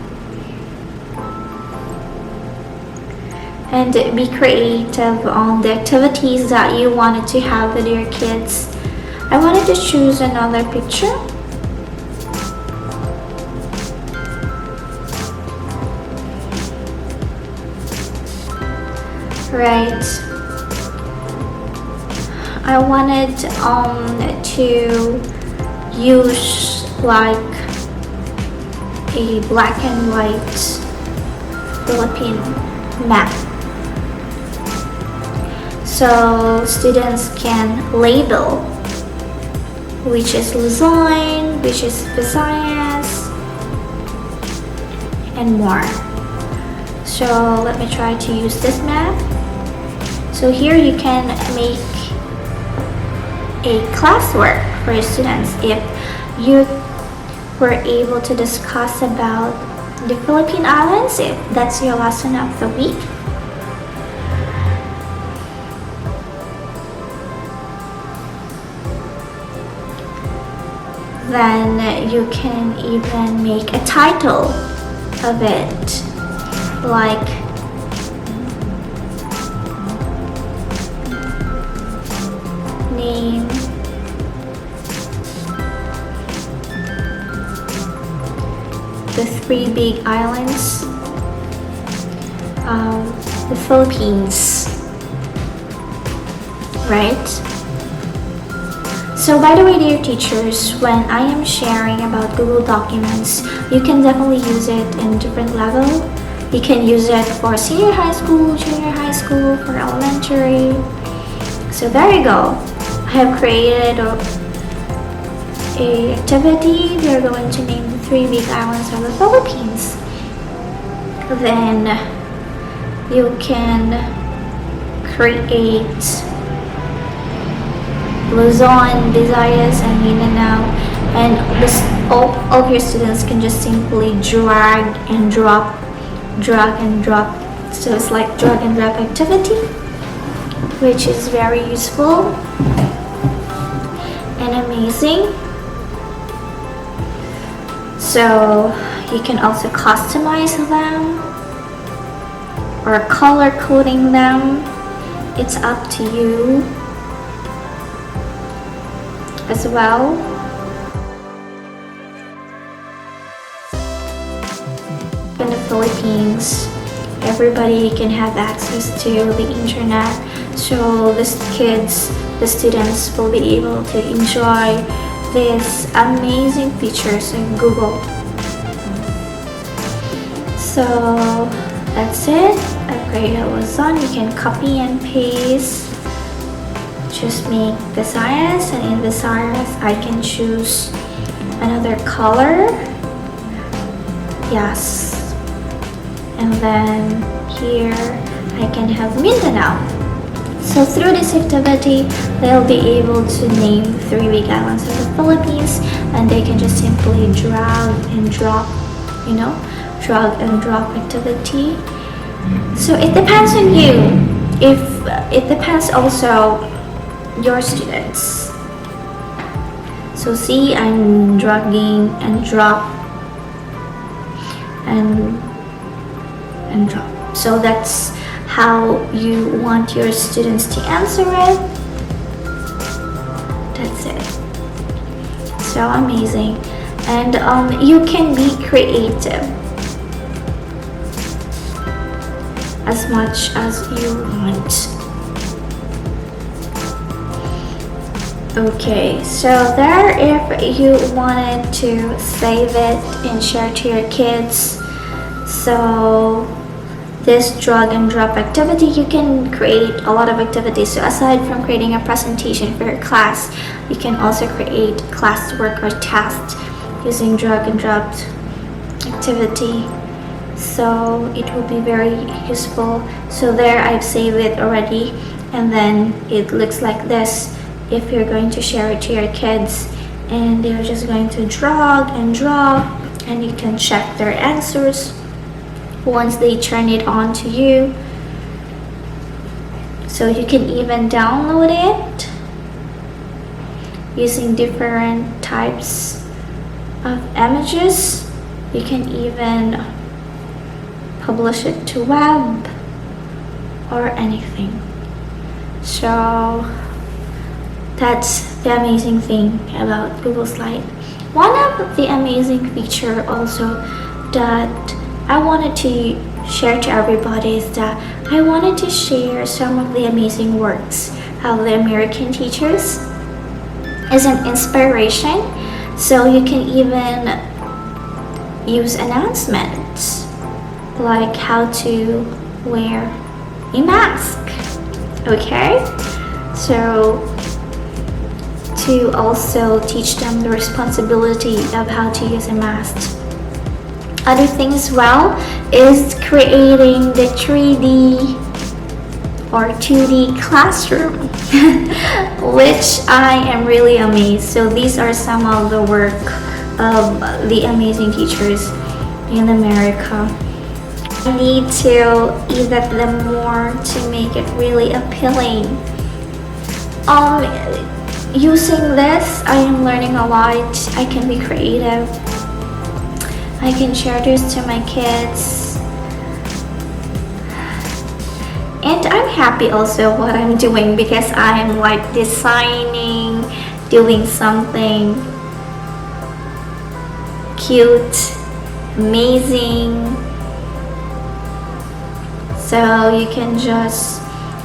[SPEAKER 1] And be creative on the activities that you wanted to have with your kids. I wanted to choose another picture. Right. I wanted to use like a black and white Philippine map, so students can label which is Luzon, which is Visayas, and more. So let me try to use this map. So here you can make a classwork for your students if you were able to discuss about the Philippine Islands, if that's your lesson of the week. Then you can even make a title of it, like name the 3 big islands of the Philippines, right? So by the way, dear teachers, when I am sharing about Google Documents, you can definitely use it in different level. You can use it for senior high school, junior high school, for elementary. So there you go. I have created a activity. We are going to name the 3 big islands of the Philippines. Then you can create Luzon, Visayas, and Mindanao, and this, all of your students can just simply drag and drop. So it's like drag and drop activity, which is very useful and amazing. So you can also customize them or color coding them. It's up to you as well. In the Philippines, everybody can have access to the internet, so the students will be able to enjoy these amazing features in Google. So that's it. I've created Luzon. You can copy and paste. Just make Visayas, and in Visayas I can choose another color. Yes. And then here I can have Mindanao. So through this activity, they'll be able to name 3 big islands of the Philippines, and they can just simply drag and drop, drag and drop activity. So it depends on you. If it depends also your students. So see, I'm dragging and drop and drop. So that's how you want your students to answer it. That's it. So amazing. And you can be creative as much as you want. Okay, so there, if you wanted to save it and share to your kids, so this drag and drop activity, you can create a lot of activities. So aside from creating a presentation for your class, you can also create classwork or tasks using drag and drop activity. So it will be very useful. So there, I've saved it already, and then it looks like this. If you're going to share it to your kids, and they're just going to drag and drop, and you can check their answers once they turn it on to you. So you can even download it using different types of images. You can even publish it to web or anything. So that's the amazing thing about Google Slide. One of the amazing feature also that I wanted to share to everybody is that I wanted to share some of the amazing works of the American teachers as an inspiration. So you can even use announcements like how to wear a mask. Okay, so to also teach them the responsibility of how to use a mask. Other thing as well is creating the 3D or 2D classroom, which I am really amazed. So these are some of the work of the amazing teachers in America. I need to edit them more to make it really appealing. Using this, I am learning a lot. I can be creative. I can share this to my kids. And I'm happy also what I'm doing because I'm like designing, doing something cute, amazing. So you can just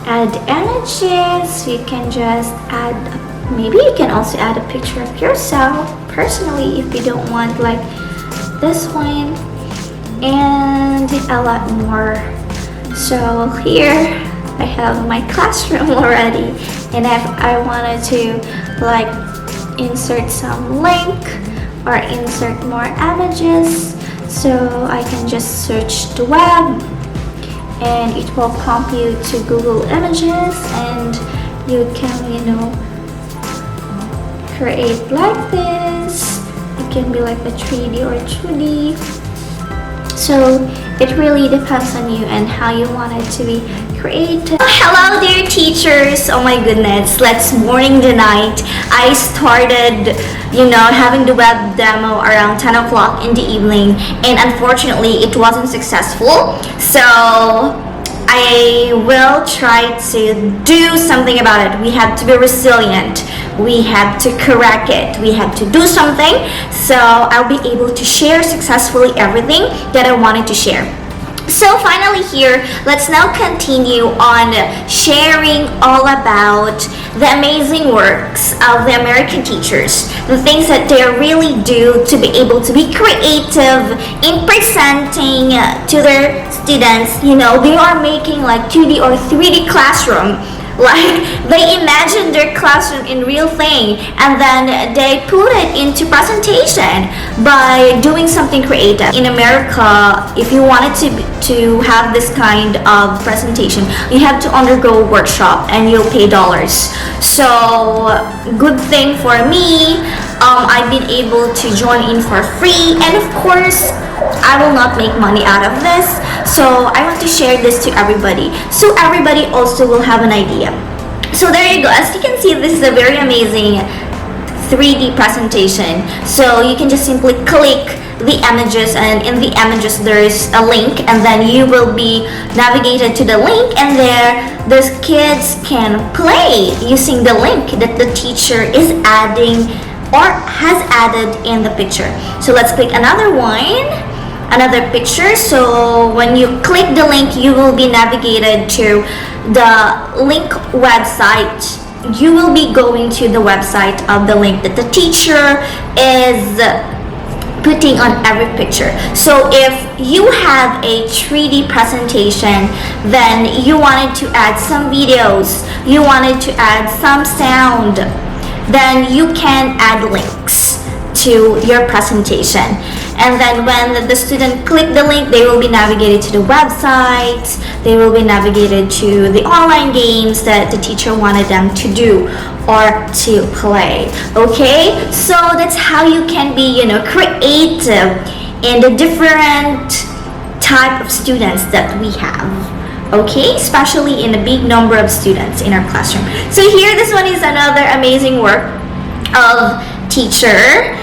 [SPEAKER 1] add images, you can just add, maybe you can also add a picture of yourself personally if you don't want like this one, and a lot more. So here I have my classroom already, and if I wanted to like insert some link or insert more images, so I can just search the web and it will prompt you to Google Images, and you can, create like this. It can be like a 3D or 2D. So it really depends on you and how you want it to be created. Hello dear teachers, oh my goodness, let's morning the night. I started having the web demo around 10 o'clock in the evening, and unfortunately it wasn't successful. So I will try to do something about it. We have to be resilient. We have to correct it. We have to do something, so I'll be able to share successfully everything that I wanted to share. So finally here, let's now continue on sharing all about the amazing works of the American teachers, the things that they really do to be able to be creative in presenting to their students. They are making like 2D or 3D classroom. Like they imagine their classroom in real thing, and then they put it into presentation by doing something creative. In America, if you wanted to have this kind of presentation, you have to undergo a workshop and you'll pay dollars. So good thing for me, I've been able to join in for free, and of course I will not make money out of this. So I want to share this to everybody, so everybody also will have an idea. So there you go. As you can see, this is a very amazing 3D presentation. So you can just simply click the images, and in the images there is a link, and then you will be navigated to the link, and there those kids can play using the link that the teacher is adding or has added in the picture. So let's click another one, another picture. So when you click the link, you will be navigated to the link website. You will be going to the website of the link that the teacher is putting on every picture. So if you have a 3D presentation, then you wanted to add some videos, you wanted to add some sound, then you can add links to your presentation. And then when the student click the link, they will be navigated to the website, they will be navigated to the online games that the teacher wanted them to do or to play. Okay, so that's how you can be creative in the different type of students that we have. Okay, especially in a big number of students in our classroom. So here, this one is another amazing work of teacher.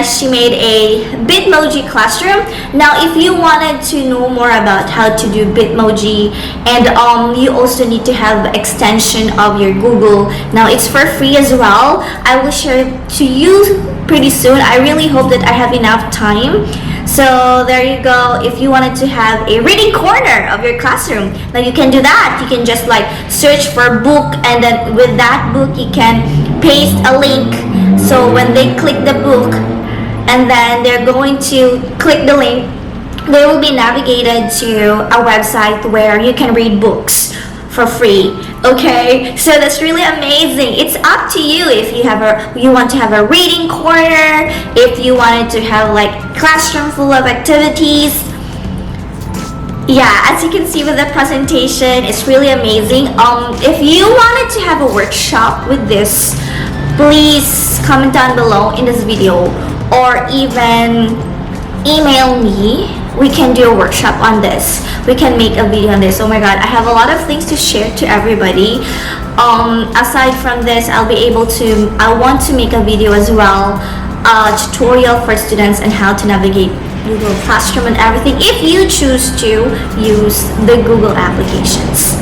[SPEAKER 1] She made a Bitmoji classroom. Now if you wanted to know more about how to do Bitmoji, and you also need to have extension of your Google. Now it's for free as well. I will share it to you pretty soon. I really hope that I have enough time. So there you go. If you wanted to have a reading corner of your classroom, now you can do that. You can just like search for a book, and then with that book you can paste a link. So when they click the book and then they're going to click the link, they will be navigated to a website where you can read books for free. Okay, so that's really amazing. It's up to you if you want to have a reading corner, if you wanted to have like classroom full of activities. Yeah, as you can see with the presentation, it's really amazing. If you wanted to have a workshop with this, please comment down below in this video, or even email me. We can do a workshop on this. We can make a video on this. Oh my god, I have a lot of things to share to everybody. Aside from this, I want to make a video as well, a tutorial for students on how to navigate Google Classroom and everything if you choose to use the Google applications.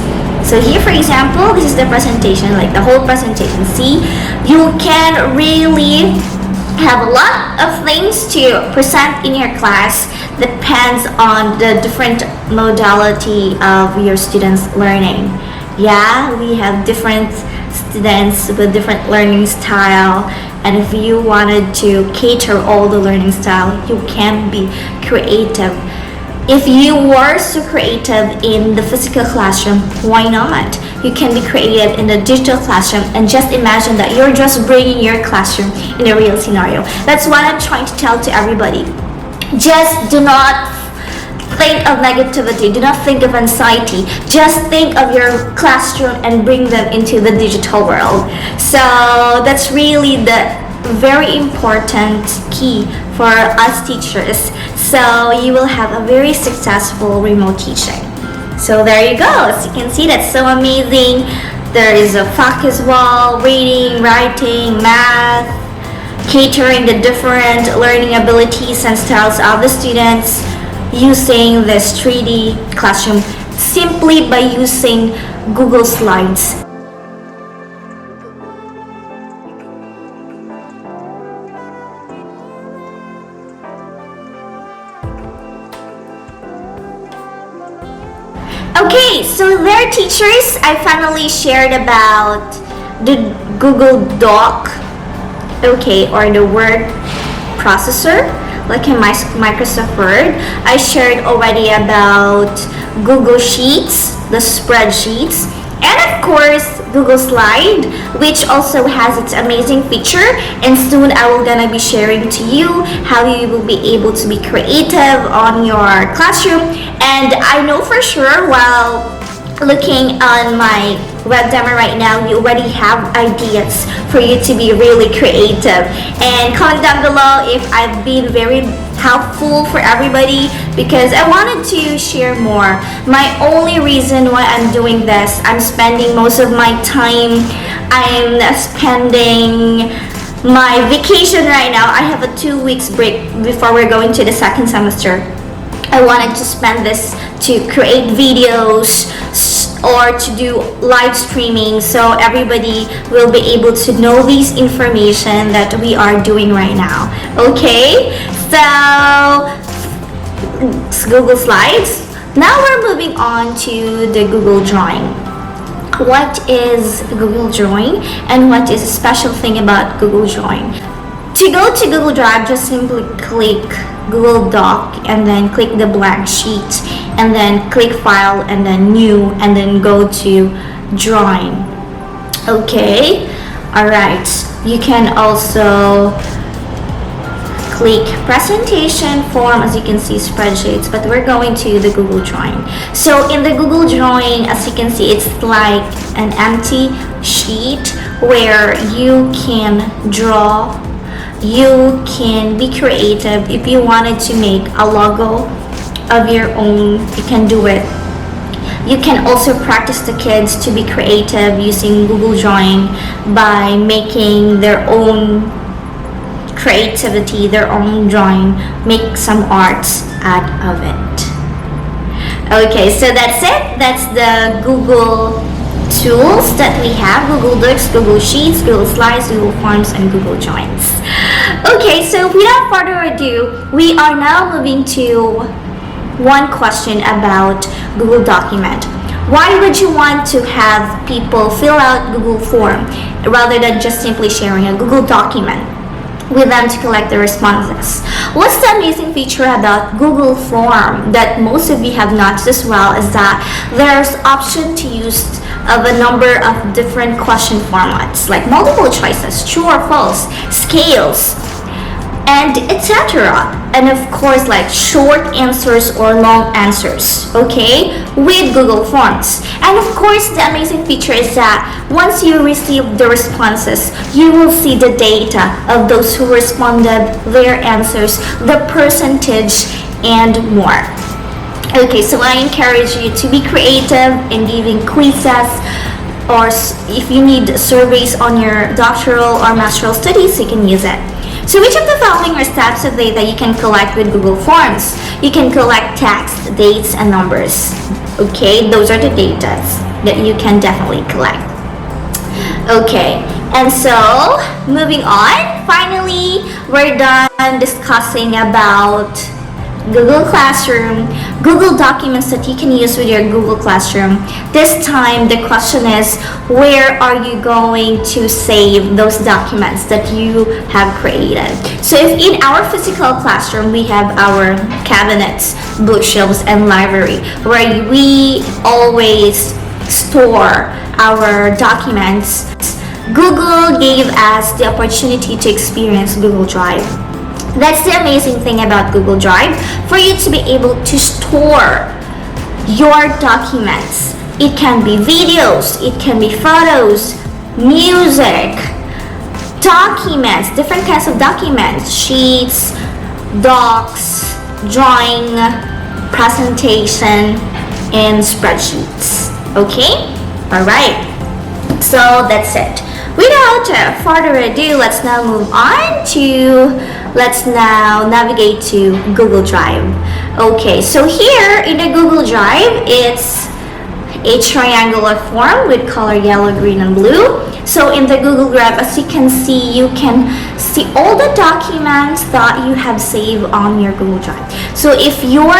[SPEAKER 1] So here, for example, this is the presentation, like the whole presentation. See, you can really have a lot of things to present in your class. Depends on the different modality of your students learning. Yeah, we have different students with different learning style, and if you wanted to cater all the learning style, you can be creative. If you were so creative in the physical classroom, why not? You can be creative in the digital classroom, and just imagine that you're just bringing your classroom in a real scenario. That's what I'm trying to tell to everybody. Just do not think of negativity, do not think of anxiety. Just think of your classroom and bring them into the digital world. So that's really the very important key for us teachers. So you will have a very successful remote teaching. So there you go. As you can see, that's so amazing. There is a focus wall, reading, writing, math, catering the different learning abilities and styles of the students using this 3D classroom simply by using Google Slides. Okay, so there, teachers, I finally shared about the Google Doc, okay, or the word processor, like in Microsoft Word. I shared already about Google Sheets, the spreadsheets, and of course Google Slide, which also has its amazing feature, and soon I will gonna be sharing to you how you will be able to be creative on your classroom. And I know for sure, while looking on my WebDemo right now, you already have ideas for you to be really creative. And comment down below if I've been very helpful for everybody, because I wanted to share more. My only reason why I'm doing this, I'm spending most of my time, I'm spending my vacation right now. I have a 2 weeks break before we're going to the second semester. I wanted to spend this to create videos or to do live streaming, so everybody will be able to know this information that we are doing right now. Okay, so it's Google Slides. Now we're moving on to the Google Drawing. What is Google Drawing and what is a special thing about Google Drawing? To go to Google Drive, just simply click Google Doc and then click the blank sheet and then click File and then New and then go to Drawing. Okay, alright, you can also click Presentation Form, as you can see, Spreadsheets, but we're going to the Google Drawing. So in the Google Drawing, as you can see, it's like an empty sheet where you can draw. You can be creative. If you wanted to make a logo of your own, you can do it. You can also practice the kids to be creative using Google Drawing by making their own creativity, their own drawing, make some arts out of it. Okay, so that's it. That's the Google tools that we have: Google Docs, Google Sheets, Google Slides, Google Forms, and Google Joins. Okay, so without further ado, we are now moving to one question about Google Document. Why would you want to have people fill out Google Form rather than just simply sharing a Google Document with them to collect the responses? What's the amazing feature about Google Form that most of you have noticed as well is that there's option to use of a number of different question formats like multiple choices, true or false, scales, and etc. And of course, like short answers or long answers, okay, with Google Forms. And of course, the amazing feature is that once you receive the responses, you will see the data of those who responded, their answers, the percentage, and more. Okay, so I encourage you to be creative in giving quizzes, or if you need surveys on your doctoral or master's studies, you can use it. So which of the following are types of data you can collect with Google Forms? You can collect text, dates, and numbers. Okay, those are the data that you can definitely collect. Okay, and so moving on, finally, we're done discussing about Google Classroom, Google Documents that you can use with your Google Classroom. This time, the question is, where are you going to save those documents that you have created? So if in our physical classroom, we have our cabinets, bookshelves, and library, where we always store our documents, Google gave us the opportunity to experience Google Drive. That's the amazing thing about Google Drive, for you to be able to store your documents. It can be videos, it can be photos, music, documents, different kinds of documents, sheets, docs, drawing, presentation, and spreadsheets. Okay? Alright. So that's it. Without further ado, let's now navigate to Google Drive. Okay, so here in the Google Drive, it's a triangular form with color yellow, green, and blue. So in the Google Drive, as you can see all the documents that you have saved on your Google Drive. So if your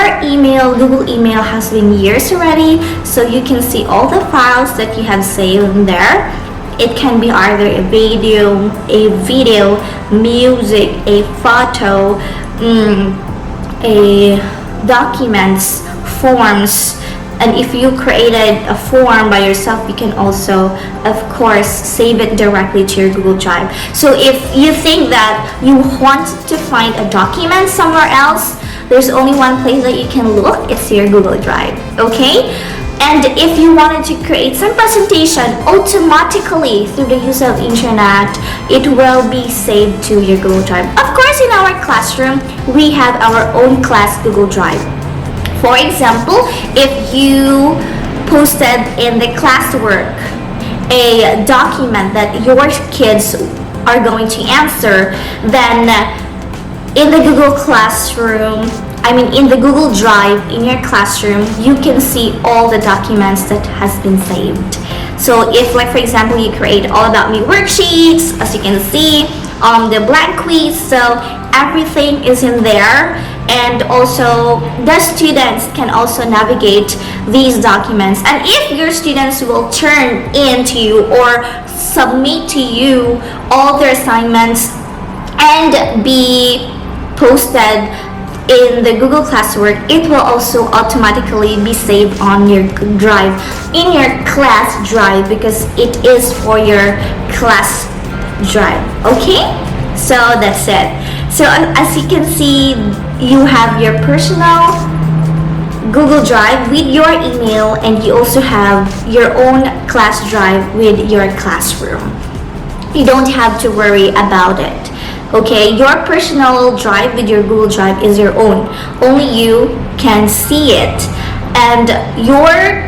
[SPEAKER 1] Google email has been years already, so you can see all the files that you have saved in there. It can be either a video, music, a photo, a documents, forms, and if you created a form by yourself, you can also, of course, save it directly to your Google Drive. So if you think that you want to find a document somewhere else, there's only one place that you can look, it's your Google Drive, okay? And if you wanted to create some presentation automatically through the use of internet, it will be saved to your Google Drive. Of course, in our classroom, we have our own class Google Drive. For example, if you posted in the classwork a document that your kids are going to answer, then in the Google Google Drive in your classroom, you can see all the documents that has been saved. So if, like for example, you create all about me worksheets, as you can see, the blank quiz, so everything is in there. And also the students can also navigate these documents. And if your students will turn in to you or submit to you all their assignments and be posted in the Google Classwork, it will also automatically be saved on your drive, in your class drive, because it is for your class drive. Okay, so that's it. So as you can see, you have your personal Google Drive with your email, and you also have your own class drive with your classroom. You don't have to worry about it. Okay, your personal drive with your Google Drive is your own. Only you can see it. And your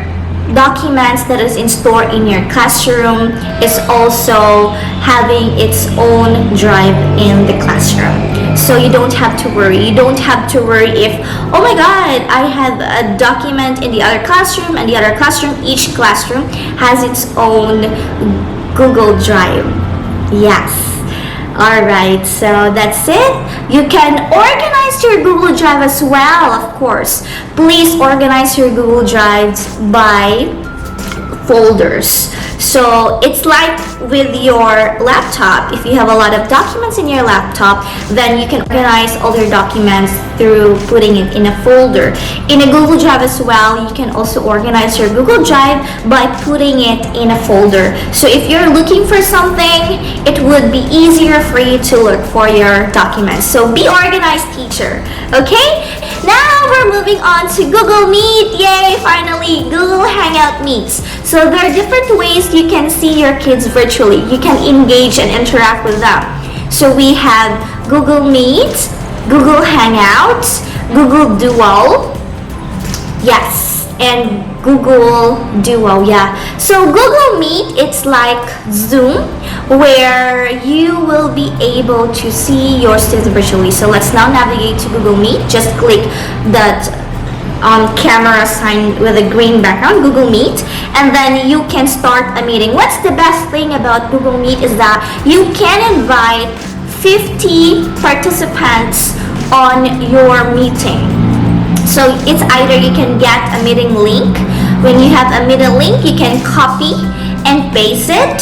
[SPEAKER 1] documents that is in store in your classroom is also having its own drive in the classroom. So you don't have to worry. You don't have to worry if, oh my god, I have a document in the other classroom and the other classroom. Each classroom has its own Google Drive. Yes. Alright, so that's it. You can organize your Google Drive as well, of course. Please organize your Google Drives by folders. So it's like with your laptop. If you have a lot of documents in your laptop, then you can organize all your documents through putting it in a folder. In a Google Drive as well, you can also organize your Google Drive by putting it in a folder. So if you're looking for something, it would be easier for you to look for your documents. So be organized, teacher. Okay? Now we're moving on to Google Meet. Yay, finally, Google Hangout Meets. So there are different ways you can see your kids virtually. You can engage and interact with them. So we have Google Meet, Google Hangouts, Google Duo, yes, and Google Duo, yeah. So Google Meet, it's like Zoom, where you will be able to see your students virtually. So let's now navigate to Google Meet. Just click that camera sign with a green background, Google Meet, and then you can start a meeting. What's the best thing about Google Meet is that you can invite 50 participants on your meeting. So it's either you can get a meeting link. When you have a meeting link, you can copy and paste it.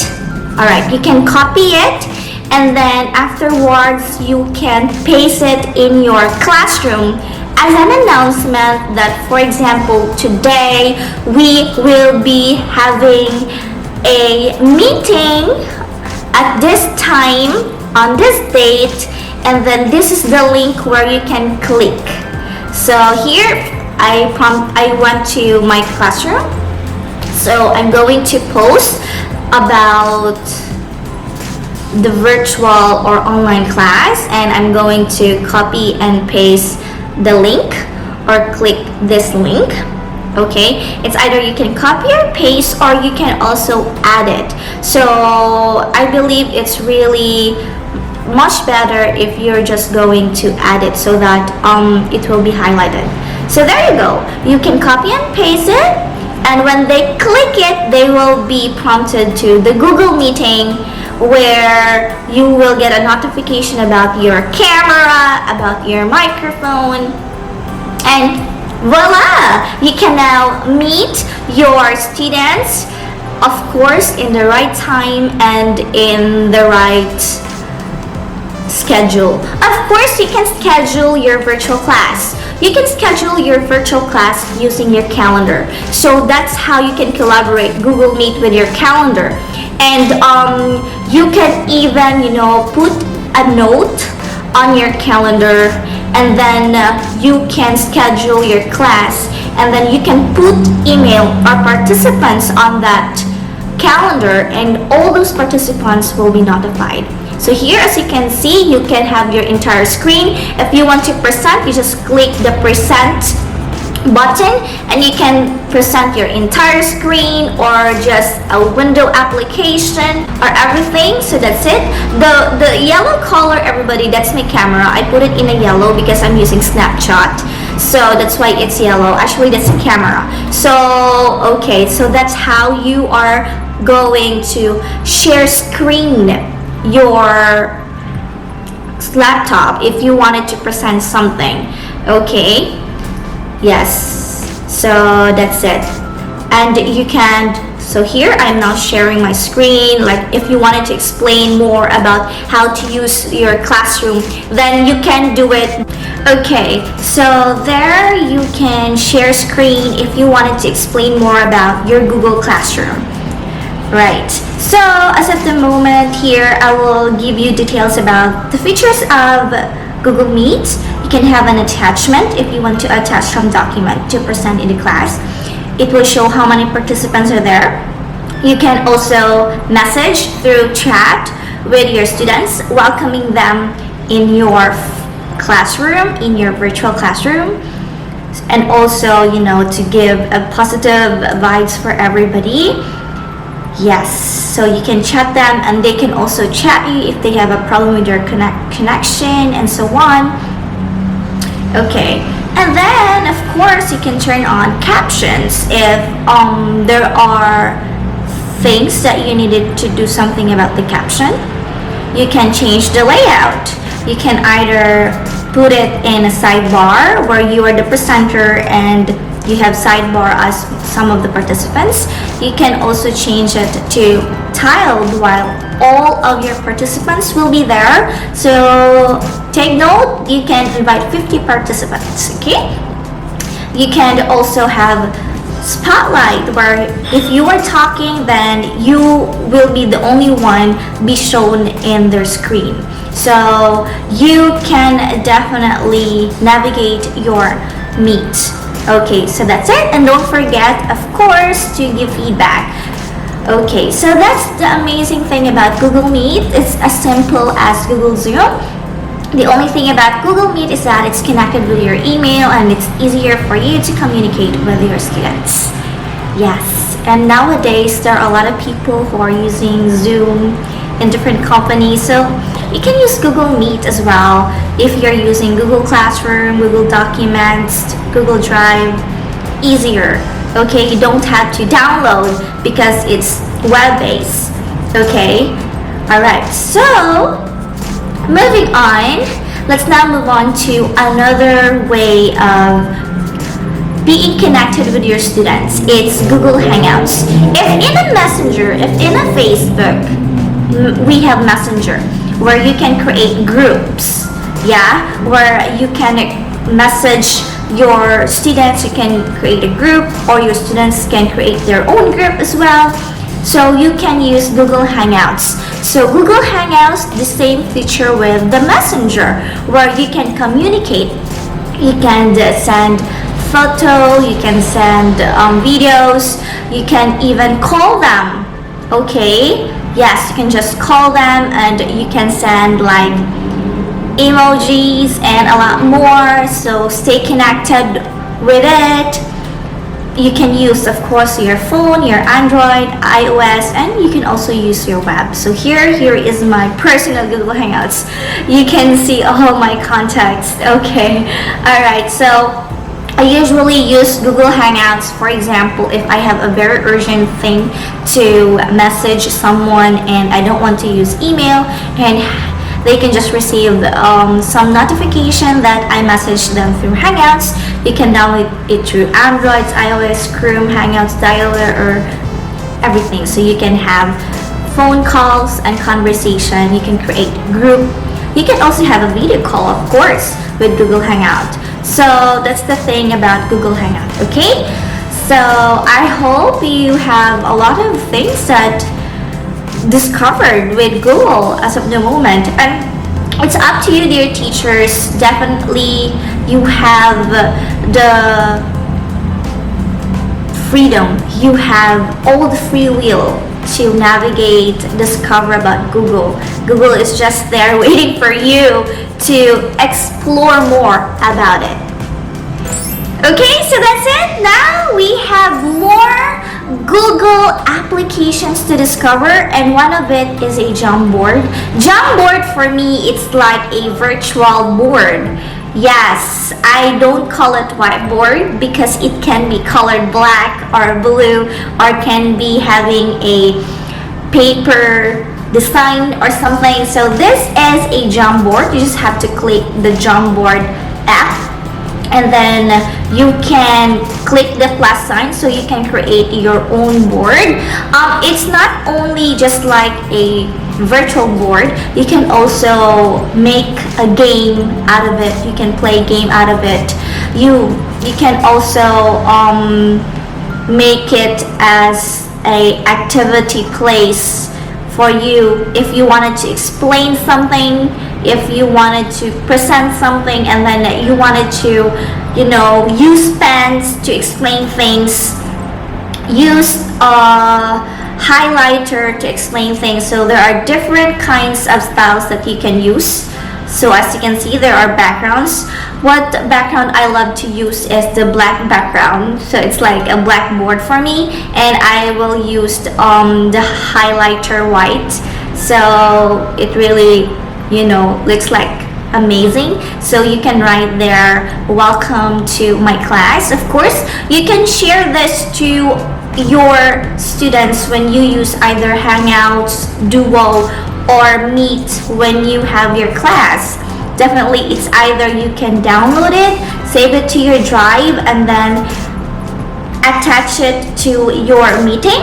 [SPEAKER 1] Alright, you can copy it, and then afterwards you can paste it in your classroom as an announcement that, for example, today we will be having a meeting at this time on this date, and then this is the link where you can click. So here I went to my classroom. So I'm going to post about the virtual or online class, and I'm going to copy and paste the link or click this link. Okay, it's either you can copy or paste, or you can also add it. So I believe it's really much better if you're just going to add it so that it will be highlighted. So there you go, you can copy and paste it, and when they click it, they will be prompted to the Google meeting, where you will get a notification about your camera, about your microphone, and voila, you can now meet your students, of course, in the right time and in the right schedule. Of course, you can schedule your virtual class. You can schedule your virtual class using your calendar. So that's how you can collaborate Google Meet with your calendar. And you can even, put a note on your calendar, and then you can schedule your class, and then you can put email or participants on that calendar, and all those participants will be notified. So here, as you can see, you can have your entire screen. If you want to present, you just click the present button, and you can present your entire screen or just a window application or everything. So that's it. The yellow color, everybody, that's my camera. I put it in a yellow because I'm using Snapchat, so that's why it's yellow. Actually, that's a camera. So okay, so that's how you are going to share screen your laptop if you wanted to present something. Okay, yes, so that's it. And you can, so here I'm now sharing my screen. Like if you wanted to explain more about how to use your classroom, then you can do it. Okay, so there you can share screen if you wanted to explain more about your Google Classroom. Right, so as of the moment here, I will give you details about the features of Google Meet. You can have an attachment if you want to attach some document to present in the class. It will show how many participants are there. You can also message through chat with your students, welcoming them in your classroom, in your virtual classroom, and also, to give a positive vibes for everybody. Yes, so you can chat them, and they can also chat you if they have a problem with your connection and so on. Okay, and then of course you can turn on captions if there are things that you needed to do something about the caption. You can change the layout. You can either put it in a sidebar where you are the presenter and you have sidebar as some of the participants. You can also change it to tiled while all of your participants will be there. So take note, you can invite 50 participants, okay? You can also have spotlight, where if you are talking, then you will be the only one be shown in their screen. So you can definitely navigate your Meet. Okay, so that's it. And don't forget, of course, to give feedback. Okay, so that's the amazing thing about Google Meet. It's as simple as Google Zoom. The only thing about Google Meet is that it's connected with your email and it's easier for you to communicate with your students. Yes, and nowadays there are a lot of people who are using Zoom in different companies, so you can use Google Meet as well if you're using Google Classroom, Google Documents, Google Drive. Easier, okay? You don't have to download because it's web-based, okay? Alright, so moving on, let's now move on to another way of being connected with your students. It's Google Hangouts. If in a Messenger, if in a Facebook, we have Messenger, where you can create groups, yeah, where you can message your students, you can create a group, or your students can create their own group as well. So you can use Google Hangouts. So Google Hangouts, the same feature with the Messenger, where you can communicate. You can send photo, you can send videos, you can even call them, okay? Yes, you can just call them and you can send like emojis and a lot more, so stay connected with it. You can use, of course, your phone, your Android, iOS, and you can also use your web. So here is my personal Google Hangouts. You can see all my contacts. Okay, all right. So I usually use Google Hangouts, for example, if I have a very urgent thing to message someone and I don't want to use email, and they can just receive some notification that I messaged them through Hangouts. You can download it through Android, iOS, Chrome, Hangouts, Dialer, or everything. So you can have phone calls and conversation. You can create group. You can also have a video call, of course, with Google Hangout. So that's the thing about Google Hangout, okay? So I hope you have a lot of things that discovered with Google as of the moment, and it's up to you, dear teachers. Definitely you have the freedom, you have all the free will to navigate, discover about Google. Google is just there waiting for you to explore more about it. Okay, so that's it. Now we have more Google applications to discover, and one of it is a Jamboard. Jamboard for me, it's like a virtual board. Yes, I don't call it whiteboard because it can be colored black or blue, or can be having a paper design or something. So this is a Jamboard. You just have to click the Jamboard app, and then you can click the plus sign so you can create your own board. It's not only just like a virtual board, you can also make a game out of it. You can play a game out of it. You can also make it as a activity place for you if you wanted to explain something, if you wanted to present something, and then you wanted to, use pens to explain things, use a highlighter to explain things. So there are different kinds of styles that you can use. So as you can see, there are backgrounds. What background I love to use is the black background. So it's like a blackboard for me, and I will use the highlighter white. So it really, looks like amazing. So you can write there, welcome to my class. Of course, you can share this to your students when you use either Hangouts, Duo, or Meet when you have your class. Definitely, it's either you can download it, save it to your drive, and then attach it to your meeting,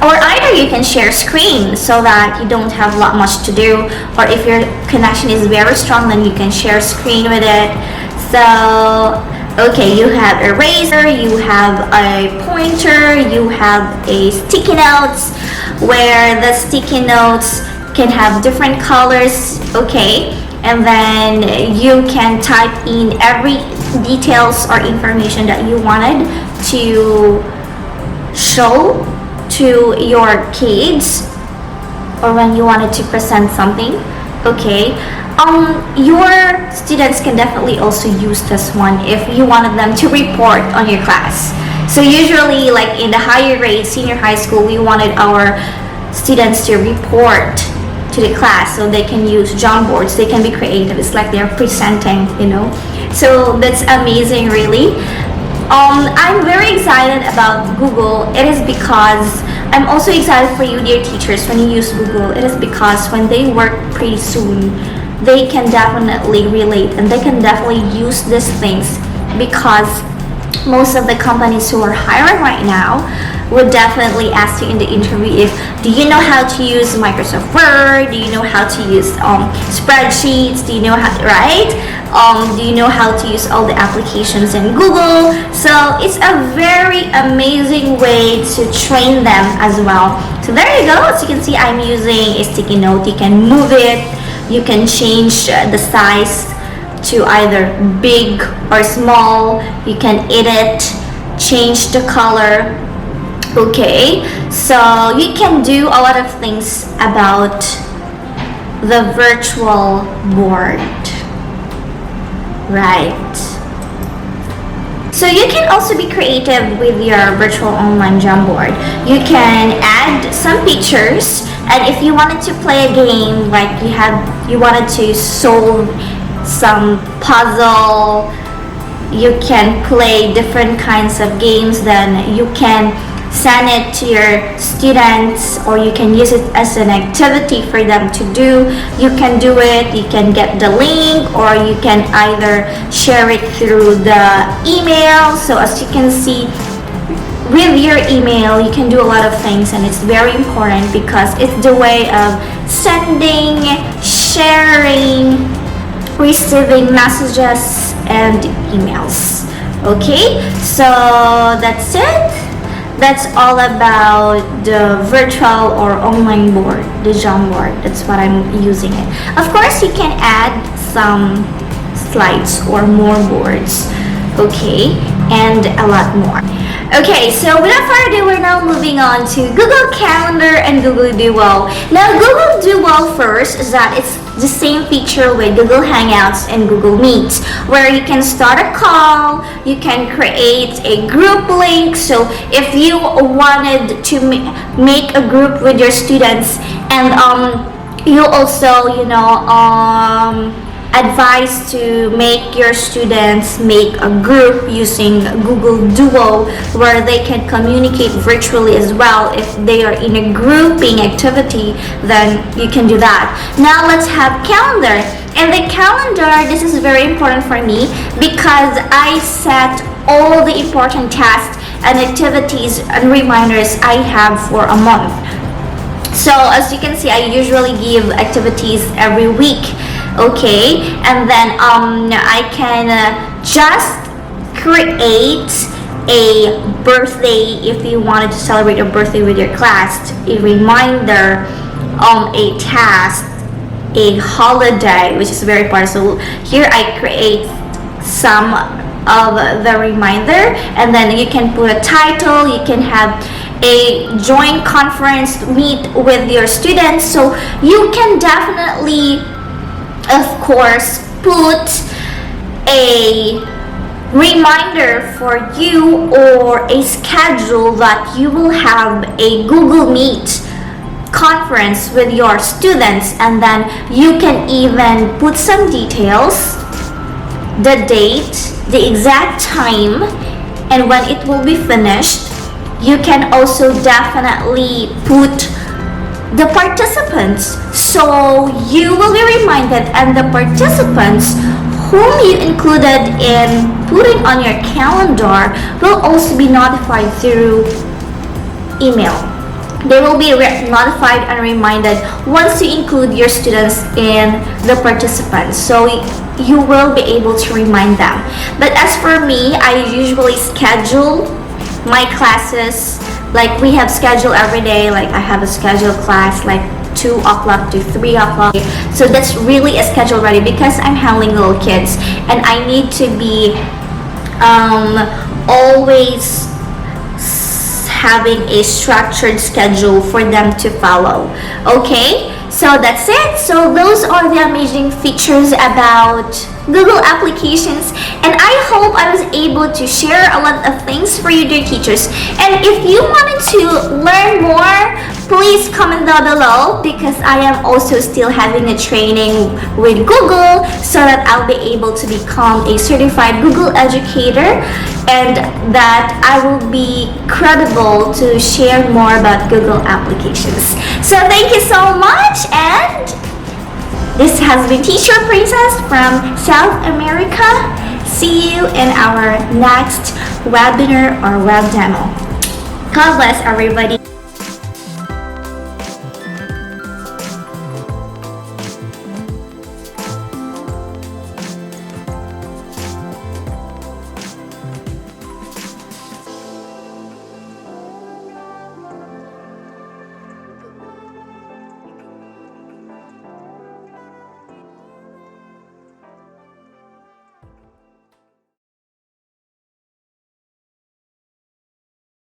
[SPEAKER 1] or either you can share screen so that you don't have much to do, or if your connection is very strong, then you can share screen with it. So okay, you have eraser, you have a pointer, you have a sticky notes where the sticky notes can have different colors, okay, and then you can type in every details or information that you wanted to show to your kids, or when you wanted to present something, okay. Your students can definitely also use this one if you wanted them to report on your class. So usually, like in the higher grade, senior high school, we wanted our students to report to the class, so they can use Jamboards, they can be creative, it's like they're presenting, you know. So that's amazing, really. I'm very excited about Google. It is because I'm also excited for you, dear teachers, when you use Google. It is because when they work pretty soon, they can definitely relate and they can definitely use these things, because most of the companies who are hiring right now would definitely ask you in the interview, do you know how to use Microsoft Word, do you know how to use spreadsheets, do you know how, right? Do you know how to use all the applications in Google? So it's a very amazing way to train them as well. So there you go. As you can see, I'm using a sticky note. You can move it, you can change the size to either big or small, you can edit, change the color, okay. So you can do a lot of things about the virtual board, right? So you can also be creative with your virtual online Jamboard. You can add some pictures, and if you wanted to play a game, like you wanted to solve some puzzle, you can play different kinds of games, then you can send it to your students, or you can use it as an activity for them to do. You can do it, you can get the link, or you can either share it through the email. So as you can see, with your email you can do a lot of things, and it's very important because it's the way of sending, sharing, receiving messages and emails, okay. So that's it. That's all about the virtual or online board, the Jamboard. That's what I'm using it. Of course, you can add some slides or more boards, okay, and a lot more. Okay, so without further ado, we're now moving on to Google Calendar and Google Duo. Now, Google Duo first is that it's the same feature with Google Hangouts and Google Meet, where you can start a call, you can create a group link. So if you wanted to make a group with your students, and you also, advise to make your students make a group using Google Duo, where they can communicate virtually as well. If they are in a grouping activity, then you can do that. Now let's have calendar. And the calendar, this is very important for me because I set all the important tasks and activities and reminders I have for a month. So as you can see, I usually give activities every week, okay, and then I can just create a birthday if you wanted to celebrate your birthday with your class, a reminder, a task, a holiday, which is very important. So here I create some of the reminder, and then you can put a title, you can have a joint conference, meet with your students. So you can definitely, of course, put a reminder for you or a schedule that you will have a Google Meet conference with your students, and then you can even put some details, the date, the exact time, and when it will be finished. You can also definitely put the participants, so you will be reminded, and the participants whom you included in putting on your calendar will also be notified through email. They will be notified and reminded once you include your students in the participants. So you will be able to remind them. But as for me, I usually schedule my classes. Like we have schedule every day. Like I have a scheduled class like 2 o'clock to 3 o'clock. So that's really a schedule ready because I'm handling little kids and I need to be always having a structured schedule for them to follow. Okay, so that's it. So those are the amazing features about Google applications, and I hope I was able to share a lot of things for you, dear teachers. And if you wanted to learn more, please comment down below because I am also still having a training with Google so that I'll be able to become a certified Google educator and that I will be credible to share more about Google applications. So thank you so much, and this has been Teacher Princess from South America. See you in our next webinar or web demo. God bless everybody.